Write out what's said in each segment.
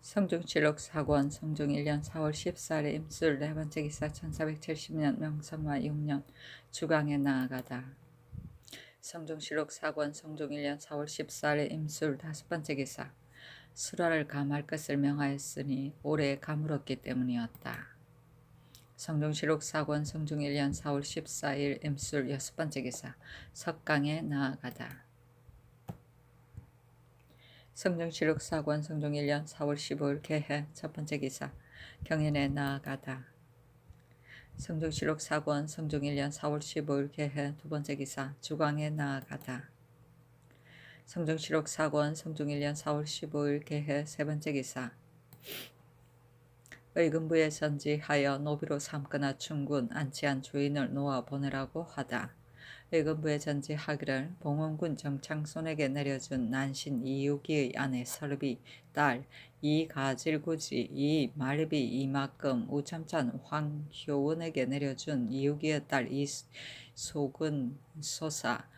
성중실록 사권 성중 1년 4월 14일 임술 네 번째 기사 1470년 명성화 6년 주강에 나아가다. 성중실록 사권 성중 1년 4월 14일 임술 다섯 번째 기사 수라를 감할 것을 명하였으니 올해 가물었기 때문이었다. 성중실록 사권 성중 1년 4월 14일 임술 여섯 번째 기사 석강에 나아가다. 성중실록 사권 성중 1년 4월 15일 개해 첫 번째 기사 경연에 나아가다. 성중실록 사권 성중 1년 4월 15일 개해 두 번째 기사 주광에 나아가다. 성중실록 사권 성중 1년 4월 15일 개해 세 번째 기사 의금부에 전지하여 노비로 삼거나 충군 안치한 주인을 놓아 보내라고 하다. 의금부에 전지하기를 봉원군 정창손에게 내려준 난신 이유기의 아내 설비 딸 이가질구지 이말비 이막금 우참찬 황효원에게 내려준 이유기의 딸 이소근 소사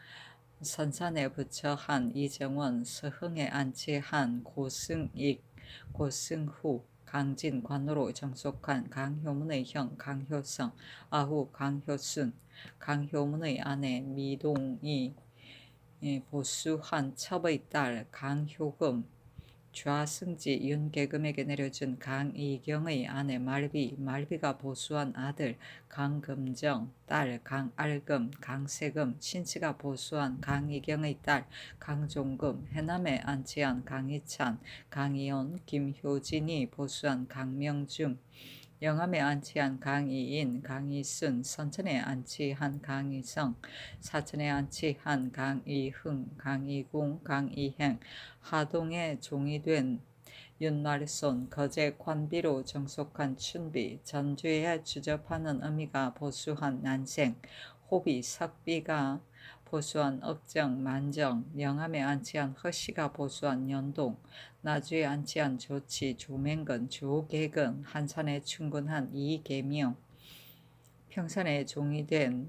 선산에 부처한 이정원 서흥에 안치한 고승익 고승후 강진 관으로 정속한 강효문의 형 강효성 아후 강효순 강효문의 아내 미동이 보수한 첩의 딸 강효금 좌승지 윤계금에게 내려준 강이경의 아내 말비가 보수한 아들 강금정 딸 강알금 강세금 신씨가 보수한 강이경의 딸 강종금 해남에 안치한 강희찬 강희온 김효진이 보수한 강명중 영암에 안치한 강이인, 강이순, 선천에 안치한 강이성, 사천에 안치한 강이흥, 강이궁, 강이행, 하동에 종이 된 윤말손, 거제 관비로 정속한 춘비, 전주에 주접하는 어미가 보수한 난생, 호비, 석비가 보수한 억정, 만정, 영암에 안치한 허씨가 보수한 연동, 나주에 안치한 조치, 조맹근, 조계근, 한산에 충군한 이계명, 평산에 종이된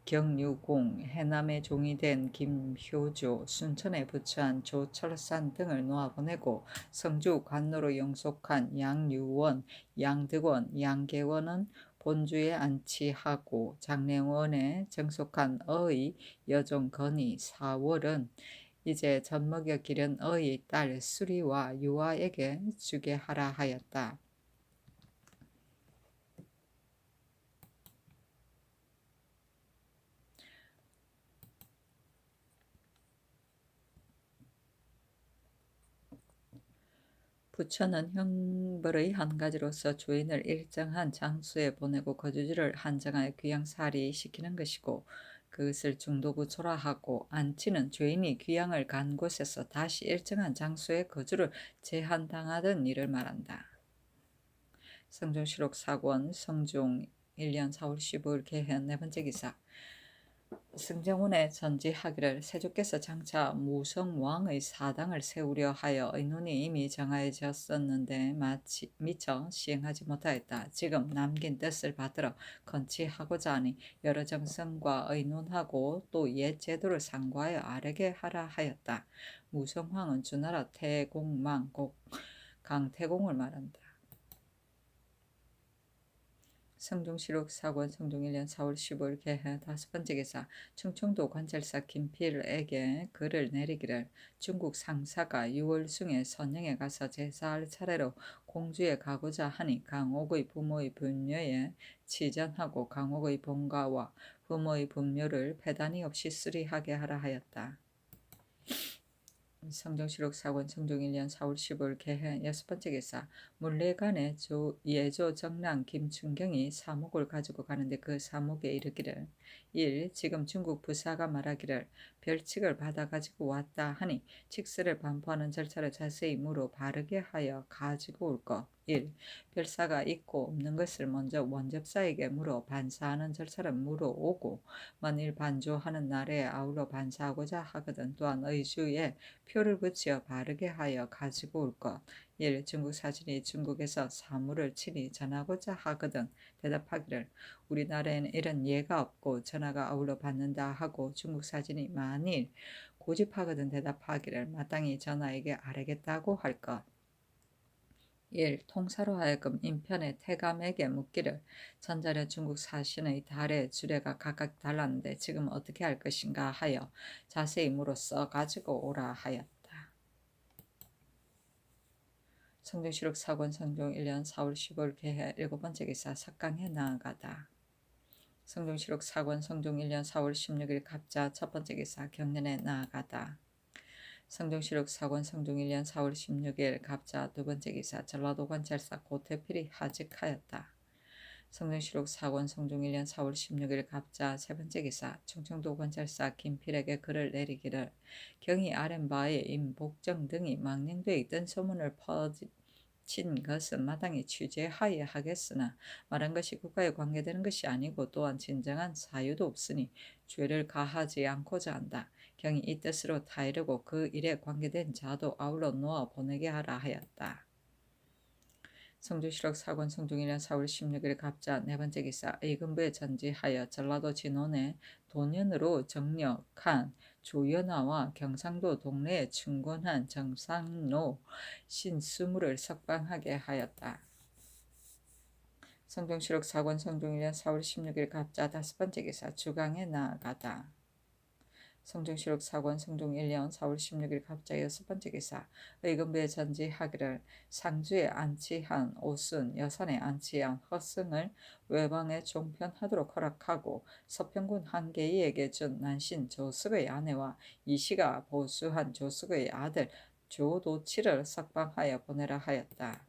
경유공, 해남에 종이된 김효조, 순천에 부처한 조철산 등을 놓아보내고 성주 관노로 영속한 양유원, 양득원, 양계원은 본주에 안치하고 장례원에 정속한 어의 여종 건이 4월은 이제 젖먹여 기른 어의 딸 수리와 유아에게 주게 하라 하였다. 부처는 형벌의 한 가지로서 주인을 일정한 장소에 보내고 거주지를 한정하여 귀양살이 시키는 것이고 그것을 중도부초라하고 안치는 주인이 귀양을 간 곳에서 다시 일정한 장소에 거주를 제한당하던 일을 말한다. 성중실록 사권 성중 1년 4월 15일 개현 네 번째 기사 승정원에 전지하기를 세조께서 장차 무성왕의 사당을 세우려 하여 의논이 이미 정하여졌었는데 미처 시행하지 못하였다. 지금 남긴 뜻을 받들어 건치하고자 하니 여러 정성과 의논하고 또 옛 제도를 상고하여 아뢰게 하라 하였다. 무성왕은 주나라 태공망 강태공을 말한다. 성중실록 사권 성중 1년 4월 15일 개해 다섯 번째 기사 충청도 관찰사 김필에게 글을 내리기를 중국 상사가 6월중에 선영에 가서 제사할 차례로 공주에 가고자 하니 강옥의 부모의 분묘에 치전하고 강옥의 본가와 부모의 분묘를 패단이 없이 수리하게 하라 하였다. 성중실록 사권 성중 1년 4월 15일 개해 여섯 번째 기사 물레간에 예조 정랑 김춘경이 사목을 가지고 가는데 그 사목에 이르기를 1. 지금 중국 부사가 말하기를 별칙을 받아 가지고 왔다 하니 칙서를 반포하는 절차를 자세히 물어 바르게 하여 가지고 올 것. 1. 별사가 있고 없는 것을 먼저 원접사에게 물어 반사하는 절차를 물어오고 만일 반조하는 날에 아울러 반사하고자 하거든 또한 의주에 표를 붙여 바르게 하여 가지고 올 것. 1. 중국 사진이 중국에서 사물을 친히 전하고자 하거든 대답하기를 우리나라에는 이런 예가 없고 전하가 아울러 받는다 하고 중국 사진이 만일 고집하거든 대답하기를 마땅히 전하에게 아뢰겠다고 할 것. 1. 통사로 하여금 인편의 태감에게 묻기를 전자련 중국 사신의 달의 주례가 각각 달랐는데 지금 어떻게 할 것인가 하여 자세히 물어 가지고 오라 하였다. 성중시록 사권 성종 1년 4월 15일 개해 7번째 기사 석강에 나아가다. 성중시록 사권 성종 1년 4월 16일 갑자 첫번째 기사 경년에 나아가다. 성중시록 사권 성종 1년 4월 16일 갑자 두번째 기사 전라도 관찰사 고태필이 하직하였다. 성중시록 사권 성종 1년 4월 16일 갑자 세번째 기사 충청도 관찰사 김필에게 글을 내리기를 경이 아랫바에 임복정 등이 망령되어 있던 소문을 퍼친 것은 마땅히 취재하여야 하겠으나 말한 것이 국가에 관계되는 것이 아니고 또한 진정한 사유도 없으니 죄를 가하지 않고자 한다. 경이 이 뜻으로 타이르고 그 일에 관계된 자도 아울러 놓아 보내게 하라 하였다. 성주시록 사권 성종 1년 4월 16일 갑자 네번째 기사 의금부에 전지하여 전라도 진원에 도년으로 정력한 조연화와 경상도 동래에 충곤한 정상로 신수무를 석방하게 하였다. 성종시록 사권 성종 1년 4월 16일 갑자 다섯번째 기사 주강에 나아가다. 성종시록 사권 성종 1년 4월 16일 갑자 여섯번째 기사 의금부에 전지하기를 상주에 안치한 오순 여산에 안치한 허승을 외방에 종편하도록 허락하고 서평군 한계이에게 준 난신 조숙의 아내와 이씨가 보수한 조숙의 아들 조도치를 석방하여 보내라 하였다.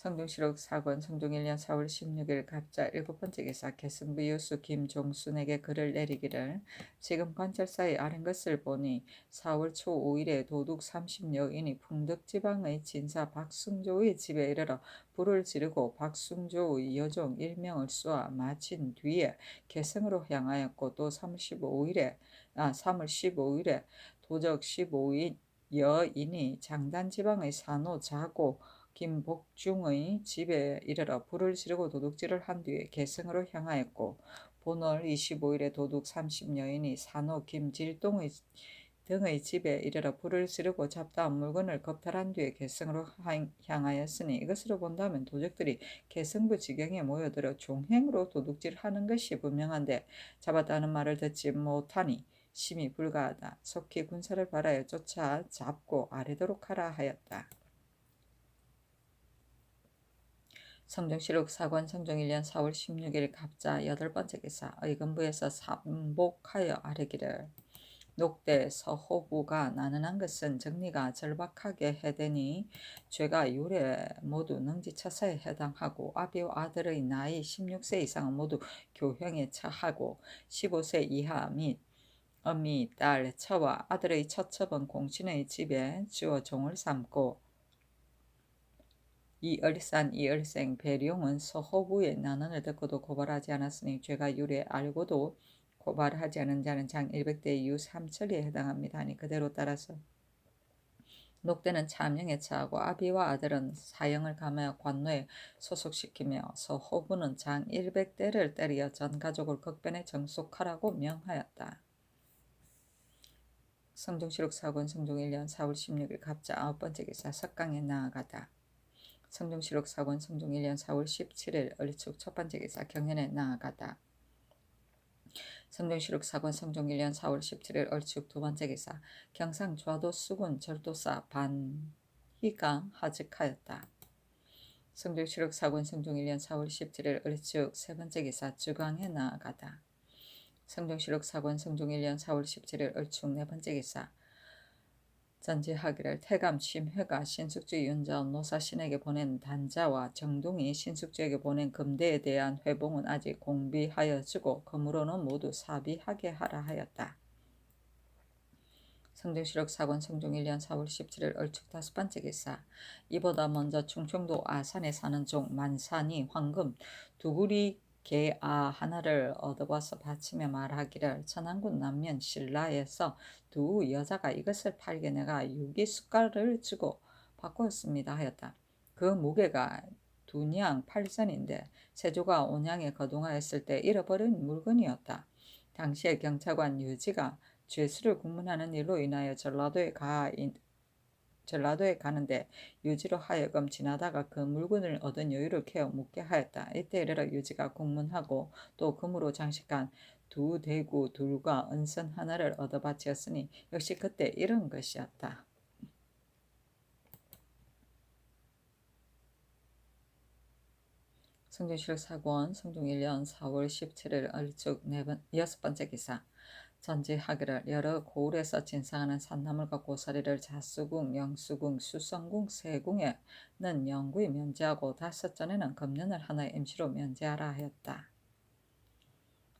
성종시록 사권 성종 1년 4월 16일 갑자 7번째 기사 개승부 유수 김종순에게 글을 내리기를 지금 관찰사의 아는 것을 보니 4월 초 5일에 도둑 30여인이 풍덕지방의 진사 박승조의 집에 이르러 불을 지르고 박승조의 여종 1명을 쏘아 마친 뒤에 개성으로 향하였고 또 3월 15일에 도적 15인 여인이 장단지방의 산호 자고 김복중의 집에 이르러 불을 지르고 도둑질을 한 뒤에 개성으로 향하였고 본월 25일에 도둑 30여인이 산호 김질동의 등의 집에 이르러 불을 지르고 잡다한 물건을 겁탈한 뒤에 개성으로 향하였으니 이것으로 본다면 도적들이 개성부 지경에 모여들어 종행으로 도둑질하는 것이 분명한데 잡았다는 말을 듣지 못하니 심히 불가하다. 속히 군사를 발하여 쫓아 잡고 아뢰도록 하라 하였다. 성종시록 사권 성종 1년 4월 16일 갑자 여덟번째 기사 의금부에서 삼복하여 아뢰기를 녹대 서호부가 나는한 것은 정리가 절박하게 해대니 죄가 유례 모두 능지처사에 해당하고 아비와 아들의 나이 16세 이상은 모두 교형에 처하고 15세 이하 및 어미, 딸, 처와 아들의 처첩은 공신의 집에 주어 종을 삼고 이얼산 이얼생 배룡은 서호부의 난언을 듣고도 고발하지 않았으니 죄가 유례 알고도 고발하지 않은 자는 장 100대 이후 3처리에 해당합니다 하니 그대로 따라서 녹대는 참형에 처하고 아비와 아들은 사형을 감하여 관노에 소속시키며 서호부는 장 100대를 때려 전 가족을 극변에 정속하라고 명하였다. 성종시록 사권 성종 1년 4월 16일 갑자 9번째 기사 석강에 나아가다. 성종시록 사권 성종 1년 4월 17일 얼추 첫번째 기사 경연에 나아가다. 성종시록 사권 성종 1년 4월 17일 얼추 두번째 기사 경상 좌도 수군 절도사 반희가 하직하였다. 성종시록 사권 성종 1년 4월 17일 얼추 세번째 기사 주강에 나아가다. 성종시록 사권 성종 1년 4월 17일 얼추 네번째 기사 전지하기를 태감 심회가 신숙주 윤자원 노사신에게 보낸 단자와 정동이 신숙주에게 보낸 금대에 대한 회봉은 아직 공비하여 주고 금으로는 모두 사비하게 하라 하였다. 성종시록 사권 성종 1년 4월 17일 얼추 다섯번째 기사 이보다 먼저 충청도 아산에 사는 종 만산이 황금 두구리 개 하나를 얻어와서 바치며 말하기를 천안군 남면 신라에서 두 여자가 이것을 팔게 내가 유기숟갈을 주고 바꾸었습니다 하였다. 그 무게가 2냥 8전인데 세조가 5냥에 거동하였을 때 잃어버린 물건이었다. 당시에 경찰관 유지가 죄수를 국문하는 일로 인하여 전라도에 가 전라도에 가는데 유지로 하여금 지나다가 그 물건을 얻은 여유를 캐어 묻게 하였다. 이때 이르러 유지가 공문하고 또 금으로 장식한 두 대구 둘과 은선 하나를 얻어 바치었으니 역시 그때 이런 것이었다. 성중실록 사권 성중 1년 4월 17일 얼죽 여섯 번째 기사. 전지하기를 여러 고을에서 진상하는 산나물과 고사리를 자수궁, 영수궁, 수성궁, 세궁에는 영구히 면제하고 5전에는 금년을 하나의 임시로 면제하라 하였다.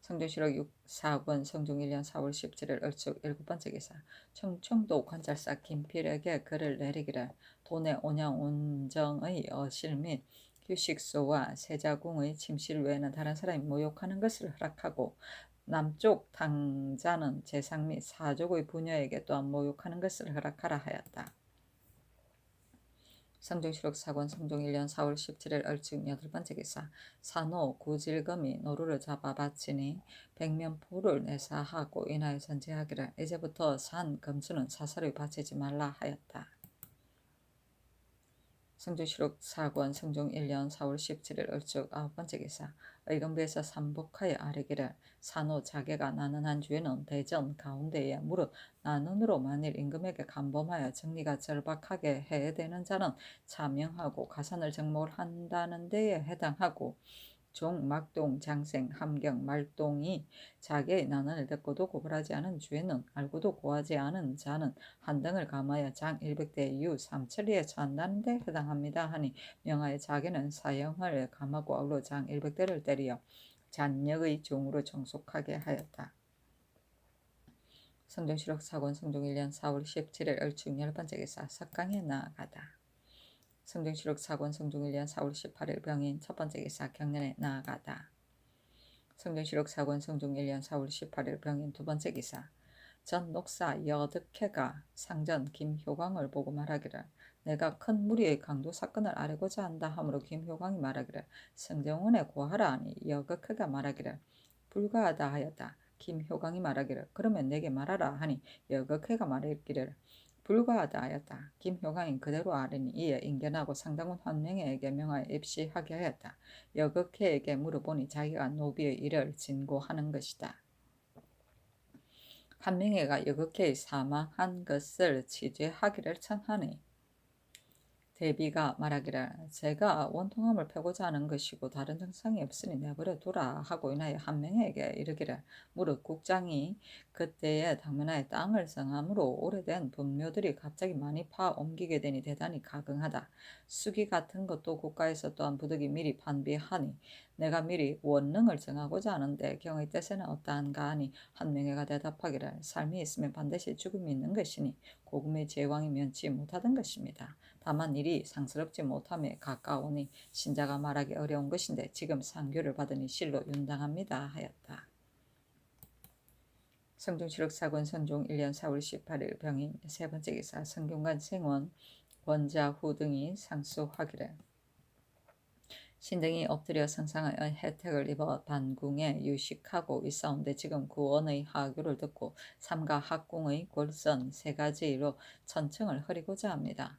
성중실록 4권 성중 1년 4월 17일 얼축 7번째 기사. 청청도 관찰사 김필에게 글을 내리기를 도내 온양 온정의 어실 및 휴식소와 세자궁의 침실 외에는 다른 사람이 모욕하는 것을 허락하고 남쪽 당자는 재상 및 사족의 부녀에게 또한 모욕하는 것을 허락하라 하였다. 성중실록 사권 성중 1년 4월 17일 얼축 8번째 기사. 산호 구질금이 노루를 잡아 바치니 백면포를 내사하고 인하여 전제하기를 이제부터 산 금수는 사사를 바치지 말라 하였다. 성중실록 사권 성중 1년 4월 17일 얼축 9번째 기사. 의금부에서 삼복하여 아뢰기를 산호 자개가 나는한 주에는 대전 가운데에 무릇 나눈으로 만일 임금에게 간범하여 정리가 절박하게 해되는 자는 차명하고 가산을 정목을 한다는 데에 해당하고 종, 막동, 장생, 함경, 말동이 자기의 난언을 듣고도 고발하지 않은 주에는 알고도 고하지 않은 자는 한등을 감하여 장 100대 이후 3천리에 처한다는 데 해당합니다 하니 명하여 자기는 사형을 감하고 아울러 장 100대를 때리어 잔역의 종으로 정속하게 하였다. 성중실록 사권 성중 1년 4월 17일 얼축 10번째 기사. 석강에 나아가다. 성중실록 사권 성중 1년 4월 18일 병인 첫번째 기사. 경련에 나아가다. 성중실록 사권 성중 1년 4월 18일 병인 두번째 기사. 전 녹사 여득해가 상전 김효광을 보고 말하기를 내가 큰 무리의 강도 사건을 아뢰고자 한다 하므로 김효광이 말하기를 성정원에 고하라 하니 여극해가 말하기를 불가하다 하였다. 김효광이 말하기를 그러면 내게 말하라 하니 여극해가 말하기를 불가하다 하였다. 김효광이 그대로 아뢰니 이에 인견하고 상당원 환명회에게 명하여 입시하게 하였다. 여극해에게 물어보니 자기가 노비의 일을 진고하는 것이다. 환명회가 여극해의 사망한 것을 취재하기를 청하니 대비가 말하기를 제가 원통함을 펴고자 하는 것이고 다른 증상이 없으니 내버려 두라 하고 인하여 한명에게 이르기를 무릇 국장이 그때에 당면하에 땅을 정함으로 오래된 분묘들이 갑자기 많이 파 옮기게 되니 대단히 가긍하다. 수기 같은 것도 국가에서 또한 부득이 미리 반비하니 내가 미리 원능을 정하고자 하는데 경의 뜻에는 어떠한가 하니 한명회가 대답하기를 삶이 있으면 반드시 죽음이 있는 것이니 고금의 제왕이 면치 못하던 것입니다. 다만 일이 상스럽지 못함에 가까우니 신자가 말하기 어려운 것인데 지금 상교를 받으니 실로 윤당합니다 하였다. 성중실록 사권 성중 1년 4월 18일 병인 세번째 기사. 성균관 생원 권자후 등이 상수하기를 신등이 엎드려 성상의 혜택을 입어 반궁에 유식하고 있사온데 지금 구원의 하교를 듣고 삼가 학궁의 골선 세 가지로 천청을 흐리고자 합니다.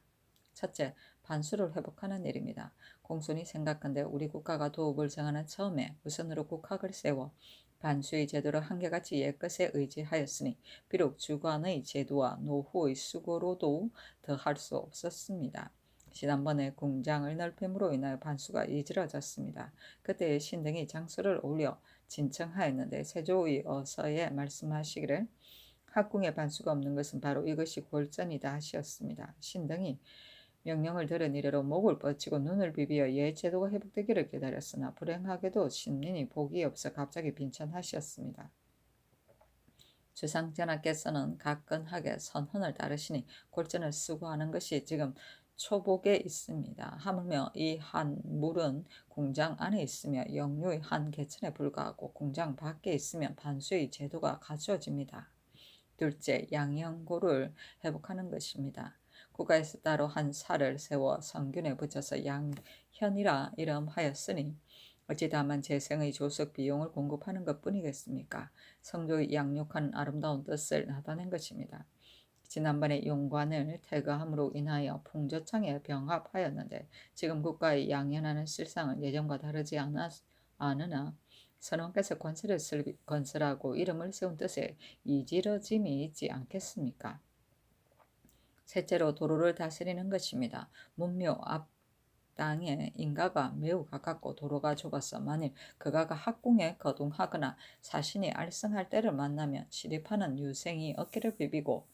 첫째, 반수를 회복하는 일입니다. 공손히 생각한데 우리 국가가 도읍을 정하는 처음에 우선으로 국학을 세워 반수의 제도를 한결같이 옛것에 의지하였으니 비록 주관의 제도와 노후의 수고로도 더할 수 없었습니다. 지난번에 궁장을 넓힘으로 인하여 반수가 이지러졌습니다. 그때 신등이 장수를 올려 진청하였는데 세조의 어서에 말씀하시기를 학궁에 반수가 없는 것은 바로 이것이 골전이다 하시었습니다. 신등이 명령을 들은 이래로 목을 뻗치고 눈을 비비어 옛 제도가 회복되기를 기다렸으나 불행하게도 신민이 복이 없어 갑자기 빈천하셨습니다. 주상전하께서는 가끈하게 선헌을 따르시니 골전을 수고하는 것이 지금 초복에 있습니다. 하물며 이 한 물은 궁장 안에 있으며 영유의 한 개천에 불과하고 궁장 밖에 있으면 반수의 제도가 갖추어집니다. 둘째, 양형고를 회복하는 것입니다. 국가에서 따로 한 살을 세워 성균에 붙여서 양현이라 이름하였으니 어찌 다만 재생의 조석 비용을 공급하는 것뿐이겠습니까? 성조의 양육하는 아름다운 뜻을 나타낸 것입니다. 지난번에 용관을 퇴거함으로 인하여 풍조창에 병합하였는데 지금 국가의 양연하는 실상은 예전과 다르지 않으나 선원께서 권세를 건설하고 이름을 세운 뜻에 이지러짐이 있지 않겠습니까? 셋째로 도로를 다스리는 것입니다. 문묘 앞 땅에 인가가 매우 가깝고 도로가 좁아서 만일 그가가 학궁에 거둥하거나 사신이 알성할 때를 만나면 시립하는 유생이 어깨를 비비고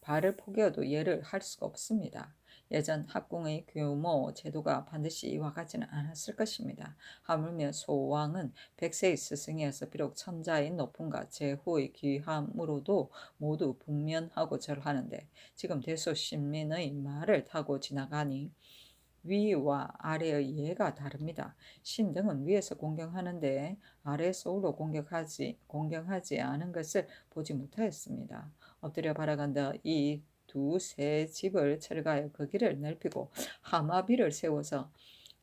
발을 포개어도 예를 할 수가 없습니다. 예전 학궁의 규모 제도가 반드시 이와 같지는 않았을 것입니다. 하물며 소왕은 백세의 스승이어서 비록 천자인 높음과 제후의 귀함으로도 모두 북면하고 절하는데 지금 대소신민의 말을 타고 지나가니 위와 아래의 예가 다릅니다. 신등은 위에서 공경하는데 아래에서 올로 공경하지 않은 것을 보지 못하였습니다. 엎드려 바라간다 이 두세 집을 철거하여 그 길을 넓히고 하마비를 세워서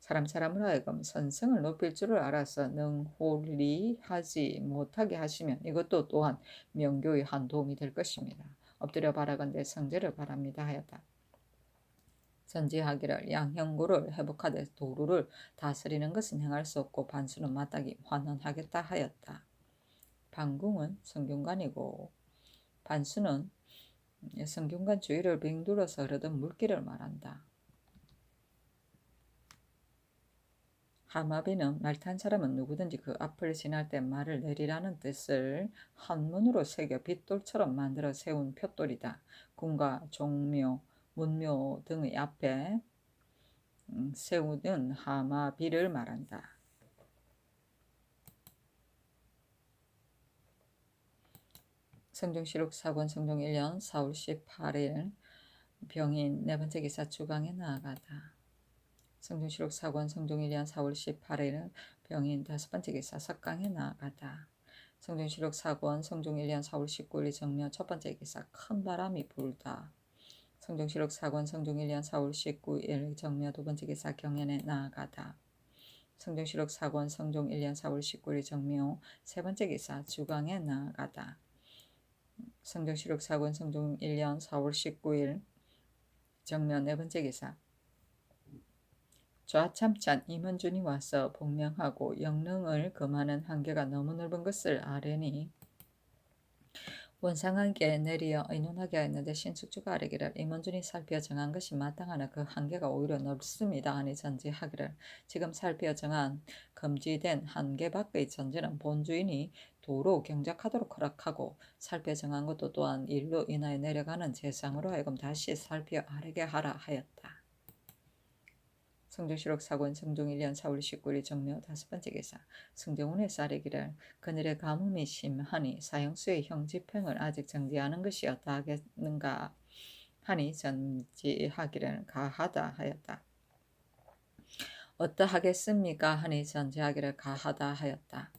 사람을 하여금 선성을 높일 줄을 알아서 능홀리하지 못하게 하시면 이것도 또한 명교의 한 도움이 될 것입니다. 엎드려 바라간대 성제를 바랍니다 하였다. 전지하기를 양형구를 회복하되 도루를 다스리는 것은 행할 수 없고 반수는 마땅히 환원하겠다 하였다. 반궁은 성균관이고 반수는 성균관 주위를 빙둘러서 흐르던 물길을 말한다. 하마비는 말 탄 사람은 누구든지 그 앞을 지날 때 말을 내리라는 뜻을 한문으로 새겨 빗돌처럼 만들어 세운 푯돌이다. 궁과 종묘, 문묘 등의 앞에 세우는 하마비를 말한다. 성종실록 사권 성종 1년 4월 18일 병인 네 번째 기사 주강에 나아가다. 성종실록 사권 성종 1년 4월 18일 병인 다섯 번째 기사 석강에 나아가다. 성종실록 사권 성종 1년 4월 19일 정묘 첫 번째 기사 큰 바람이 불다. 성종실록 사권 성종 1년 4월 19일 정묘 두 번째 기사 경연에 나아가다. 성종실록 사권 성종 1년 4월 19일 정묘 세 번째 기사 주강에 나아가다. 성종실록 사권 성종 1년 4월 19일 정묘 네 번째 기사 좌참찬 임원준이 와서 복명하고 영릉을 금하는 한계가 너무 넓은 것을 아뢰니 원상하게 내리어 의논하게 하였는데 신숙주가 아뢰기를 임원준이 살피어 정한 것이 마땅하나 그 한계가 오히려 넓습니다 하니 전지하기를 지금 살피어 정한 금지된 한계 밖의 전제는 본주인이 도로 경작하도록 허락하고 살피어 정한 것도 또한 일로 인하여 내려가는 재상으로 하여금 다시 살피어 아뢰게 하라 하였다. 성종실록 사권 성종 1년 4월 19일 정묘 다섯 번째 기사 승정원에서 아뢰기를 그늘의 가뭄이 심하니 사형수의 형집행을 아직 정지하는 것이 어떠하겠는가 하니 전지하기를 가하다 하였다. 어떠하겠습니까 하니 전지하기를 가하다 하였다.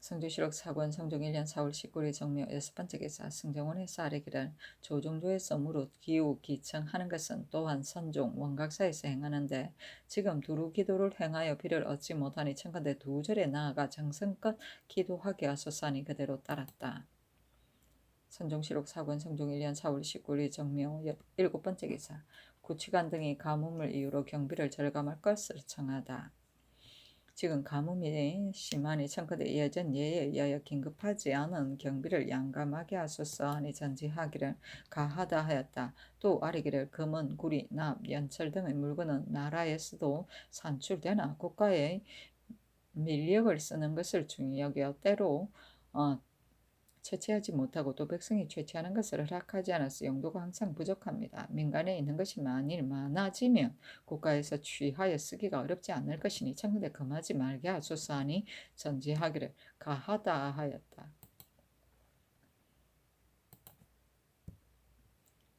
성종실록 사권 성종 1년 4월 19일 정묘 여섯 번째 기사 승정원에서 아뢰기를 조종조에서 무릇 기우 기청하는 것은 또한 선종 원각사에서 행하는데 지금 두루 기도를 행하여 비를 얻지 못하니 청컨대 두 절에 나아가 정성껏 기도하게 하소서 하니 그대로 따랐다. 선종실록 사권 성종 1년 4월 19일 정묘 일곱 번째 기사 구치관 등이 가뭄을 이유로 경비를 절감할 것을 청하다. 지금 가뭄이 심하니 청컨대 예전 예에 의하여 긴급하지 않은 경비를 양감하게 하소서 하니 전지하기를 가하다 하였다. 또 아뢰기를 금은 구리, 납, 연철 등의 물건은 나라에서도 산출되나 국가의 밀력을 쓰는 것을 중히 여겨 때로 채취하지 못하고 또 백성이 채취하는 것을 허락하지 않아서 용도가 항상 부족합니다. 민간에 있는 것이 만일 많아지면 국가에서 취하여 쓰기가 어렵지 않을 것이니 청컨대 금하지 말게 하소서 하니 전지하기를 가하다 하였다.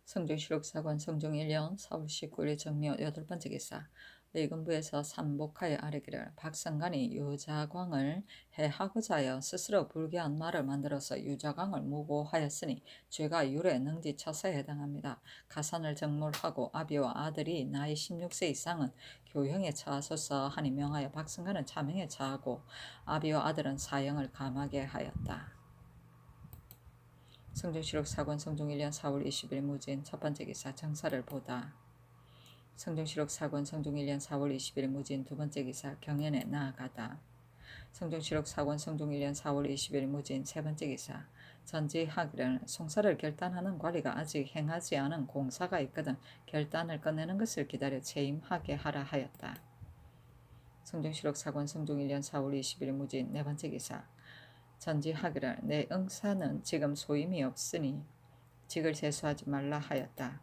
성종실록 사권 성종 1년 4월 19일 정묘 여덟 번째 기사 의금부에서 삼복하여 아뢰기를 박성간이 유자광을 해하고자 하여 스스로 불교한 말을 만들어서 유자광을 무고하였으니 죄가 율에 능지처사에 해당합니다. 가산을 정몰하고 아비와 아들이 나이 16세 이상은 교형에 처하소서 하니 명하여 박성간은 차명에 처하고 아비와 아들은 사형을 감하게 하였다. 성중시록 사권 성중 1년 4월 20일 무진 첫 번째 기사 정사를 보다. 성중시록 사권 성중 1년 4월 20일 무진 두 번째 기사 경연에 나아가다. 성중시록 사권 성중 1년 4월 20일 무진 세 번째 기사 전지하기를 송사를 결단하는 관리가 아직 행하지 않은 공사가 있거든 결단을 끝내는 것을 기다려 체임하게 하라 하였다. 성중시록 사권 성중 1년 4월 20일 무진 네 번째 기사 전지하기를 내 응사는 지금 소임이 없으니 직을 세수하지 말라 하였다.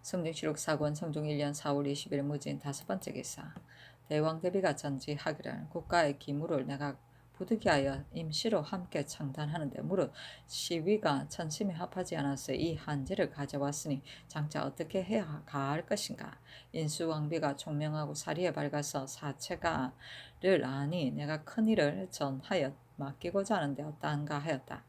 성중시록 사권 성중 1년 4월 20일 무진 다섯 번째 기사 대왕대비가 전지하기를 국가의 기물을 내가 부득이하여 임시로 함께 창단하는데 무릇 시위가 천심에 합하지 않아서 이 한제를 가져왔으니 장차 어떻게 해야 가할 것인가. 인수왕비가 총명하고 사리에 밝아서 사체가를 아니 내가 큰일을 전하여 맡기고자 하는데 어떠한가 하였다.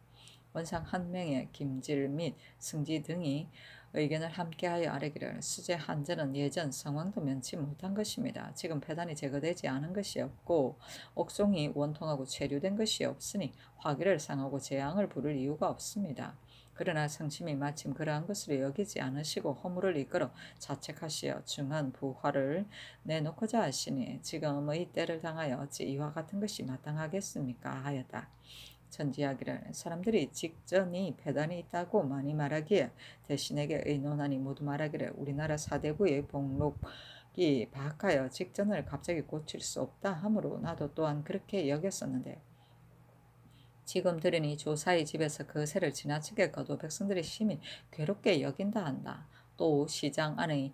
원상 한 명의 김질 및 승지 등이 의견을 함께하여 아뢰기를 수재 한제는 예전 성왕도 면치 못한 것입니다. 지금 폐단이 제거되지 않은 것이 없고 옥송이 원통하고 체류된 것이 없으니 화기를 상하고 재앙을 부를 이유가 없습니다. 그러나 성심이 마침 그러한 것으로 여기지 않으시고 허물을 이끌어 자책하시어 중한 부활을 내놓고자 하시니 지금의 때를 당하여 어찌 이와 같은 것이 마땅하겠습니까 하였다. 전지하기를 사람들이 직전이 배단이 있다고 많이 말하기에 대신에게 의논하니 모두 말하기를 우리나라 사대부의 복록이 박하여 직전을 갑자기 고칠 수 없다 하므로 나도 또한 그렇게 여겼었는데 지금 들으니 조사의 집에서 그 새를 지나치게 거둬 백성들이 심히 괴롭게 여긴다 한다. 또 시장 안의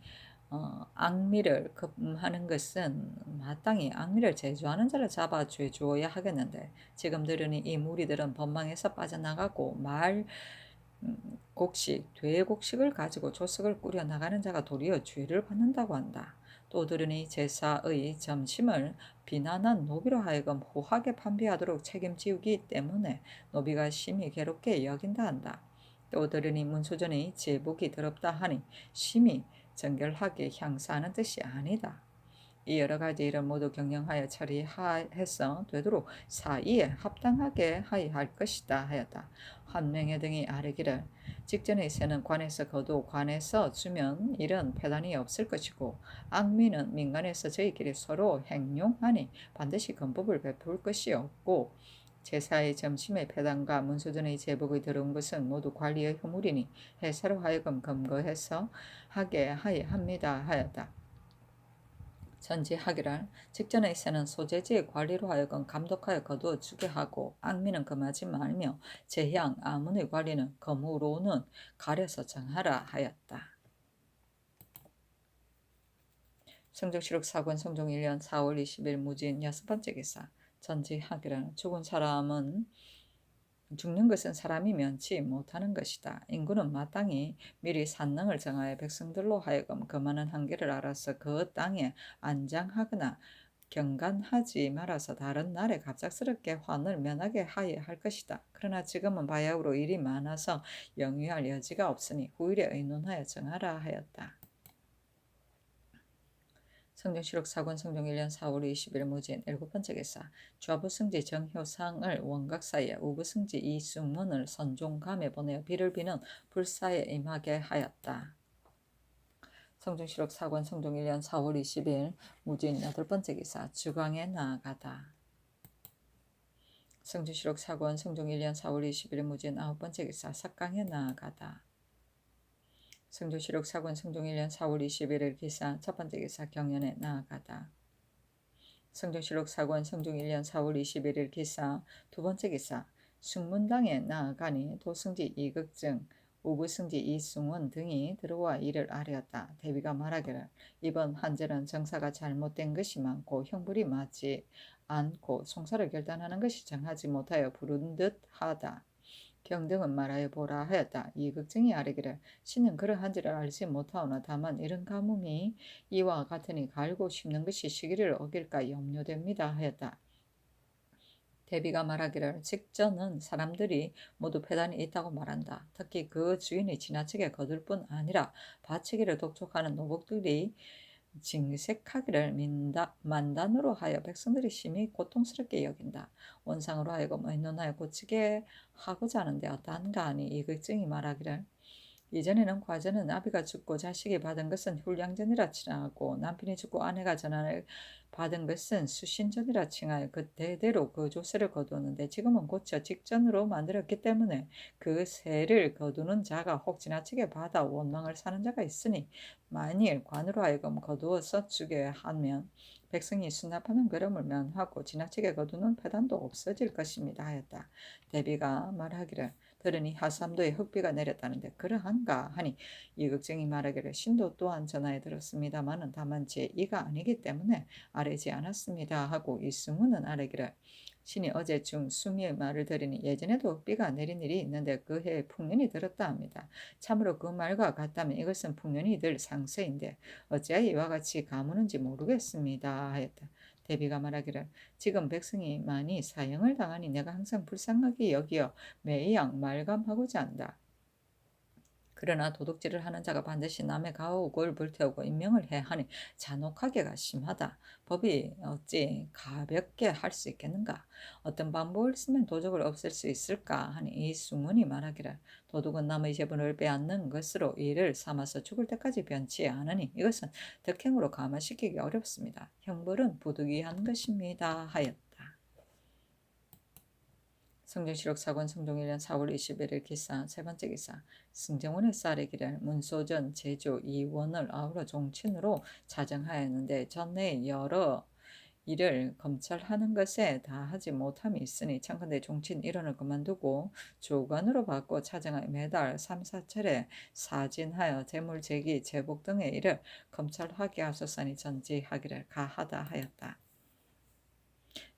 악미를 금하는 것은 마땅히 악미를 제조하는 자를 잡아 죄주어야 하겠는데 지금 들으니 이 무리들은 법망에서 빠져나가고 말 곡식, 돼곡식을 가지고 조석을 꾸려 나가는 자가 도리어 죄를 받는다고 한다. 또 들으니 제사의 점심을 비난한 노비로 하여금 호하게 판비하도록 책임지우기 때문에 노비가 심히 괴롭게 여긴다 한다. 또 들으니 문소전이 제복이 더럽다 하니 심히 정결하게 향사하는 뜻이 아니다. 이 여러 가지 일을 모두 경영하여 처리해서 되도록 사이에 합당하게 하여할 것이다 하였다. 한명회 등이 아뢰기를 직전의 세는 관에서 거두 관에서 주면 이런 폐단이 없을 것이고 악미는 민간에서 저희끼리 서로 행용하니 반드시 건법을 베풀 것이 없고 제사의 점심의 폐단과 문수전의 제복의 들어온 것은 모두 관리의 허물이니 회사로 하여금 검거해서 하게 하여 합니다 하였다. 전지하기를 직전의 세는 소재지의 관리로 하여금 감독하여 거두어 주게 하고 악미는 금하지 말며 재향 아문의 관리는 검으로는 가려서 정하라 하였다. 성중시록 사권 성중 1년 4월 20일 무진 여섯 번째 기사 전지하기를 죽는 것은 사람이 면치 못하는 것이다. 인구는 마땅히 미리 산능을 정하여 백성들로 하여금 그만한 한계를 알아서 그 땅에 안장하거나 경간하지 말아서 다른 날에 갑작스럽게 환을 면하게 하여 할 것이다. 그러나 지금은 바야흐로 일이 많아서 영위할 여지가 없으니 후일에 의논하여 정하라 하였다. 성중시록 사권 성중 1년 4월 20일 무진 일곱 번째 기사 좌부승지 정효상을 원각사에 우부승지 이승문을 선종감에 보내어 비를 비는 불사에 임하게 하였다. 성중시록 사권 성중 1년 4월 20일 무진 여덟 번째 기사 주광에 나아가다. 성중시록 사권 성중 1년 4월 20일 무진 아홉 번째 기사 삭강에 나아가다. 성중시록 사권 성중 1년 4월 21일 기사 첫 번째 기사 경연에 나아가다. 성중시록 사권 성중 1년 4월 21일 기사 두 번째 기사 숭문당에 나아가니 도승지 이극증 우부승지 이승원 등이 들어와 이를 아뢰었다. 대비가 말하기를 이번 한절은 정사가 잘못된 것이 많고 형벌이 맞지 않고 송사를 결단하는 것이 정하지 못하여 부른 듯하다. 경등은 말하여 보라 하였다. 이극증이 아뢰기를 신은 그러한지를 알지 못하오나 다만 이런 가뭄이 이와 같으니 갈고 심는 것이 시기를 어길까 염려됩니다 하였다. 대비가 말하기를 직전은 사람들이 모두 폐단이 있다고 말한다. 특히 그 주인이 지나치게 거둘 뿐 아니라 바치기를 독촉하는 노복들이 징색하기를 만단으로 하여 백성들이 심히 고통스럽게 여긴다. 원상으로 하여금 의논하여 고치게 하고자 하는데 어떠한가 하니 이 걱정이 말하기를 이전에는 과전은 아비가 죽고 자식이 받은 것은 훌량전이라 칭하고 남편이 죽고 아내가 전환을 받은 것은 수신전이라 칭하여 그 대대로 그 조세를 거두었는데 지금은 고쳐 직전으로 만들었기 때문에 그 세를 거두는 자가 혹 지나치게 받아 원망을 사는 자가 있으니 만일 관으로 하여금 거두어서 주게 하면 백성이 수납하는 괴로움을 면하고 지나치게 거두는 패단도 없어질 것입니다 하였다. 대비가 말하기를 들으니 하삼도에 흑비가 내렸다는데 그러한가 하니 이 걱정이 말하기를 신도 또한 전하에 들었습니다마는 다만 제 이가 아니기 때문에 아뢰지 않았습니다 하고 이승우는 아뢰기를 신이 어제 중 수미의 말을 들으니 예전에도 흑비가 내린 일이 있는데 그 해에 풍년이 들었다 합니다. 참으로 그 말과 같다면 이것은 풍년이 늘 상세인데 어찌하여 이와 같이 가무는지 모르겠습니다 하였다. 대비가 말하기를 지금 백성이 많이 사형을 당하니 내가 항상 불쌍하게 여기어 매양 말감하고자 한다. 그러나 도둑질을 하는 자가 반드시 남의 가옥을 불태우고 인명을 해야 하니 잔혹하게가 심하다. 법이 어찌 가볍게 할 수 있겠는가? 어떤 방법을 쓰면 도둑을 없앨 수 있을까? 하니 이 수문이 말하기를 도둑은 남의 재물을 빼앗는 것으로 이를 삼아서 죽을 때까지 변치 않으니 이것은 덕행으로 감화시키기 어렵습니다. 형벌은 부득이한 것입니다. 하였다. 성정실록 사권 성종 1년 4월 21일 기사 세 번째 기사 승정원의 쌀의기를 문소전 제주 이원을 아우러 종친으로 자정하였는데 전내 여러 일을 검찰하는 것에 다 하지 못함이 있으니 청컨대 종친 일원을 그만두고 주관으로 받고 차정하여 매달 3, 4차례 사진하여 재물제기 제복 등의 일을 검찰하게 하소서니 전지하기를 가하다 하였다.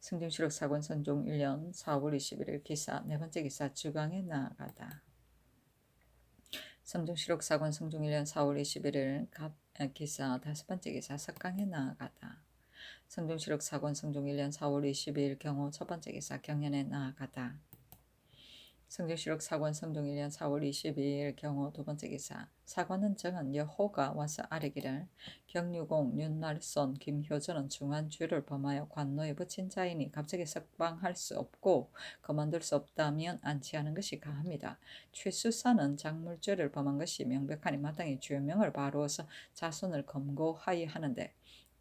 승정실록 사권 선종 1년 4월 21일 기사 네 번째 기사 주강에 나아가다. 승정실록 사권 성종 1년 4월 21일 기사 다섯 번째 기사 석강에 나아가다. 승정실록 사권 성종 1년 4월 22일 경호 첫 번째 기사 경연에 나아가다. 성정실록 사권 성종 1년 4월 22일 경호 두 번째 기사 사관은 정은 여호가 와서 아뢰기를 경유공 윤날손 김효전은 중한 죄를 범하여 관노에 붙인 자이니 갑자기 석방할 수 없고 그만둘 수 없다면 안치하는 것이 가합니다. 최수사는 작물죄를 범한 것이 명백하니 마땅히 죄명을 바로서 자손을 검거하여 하는데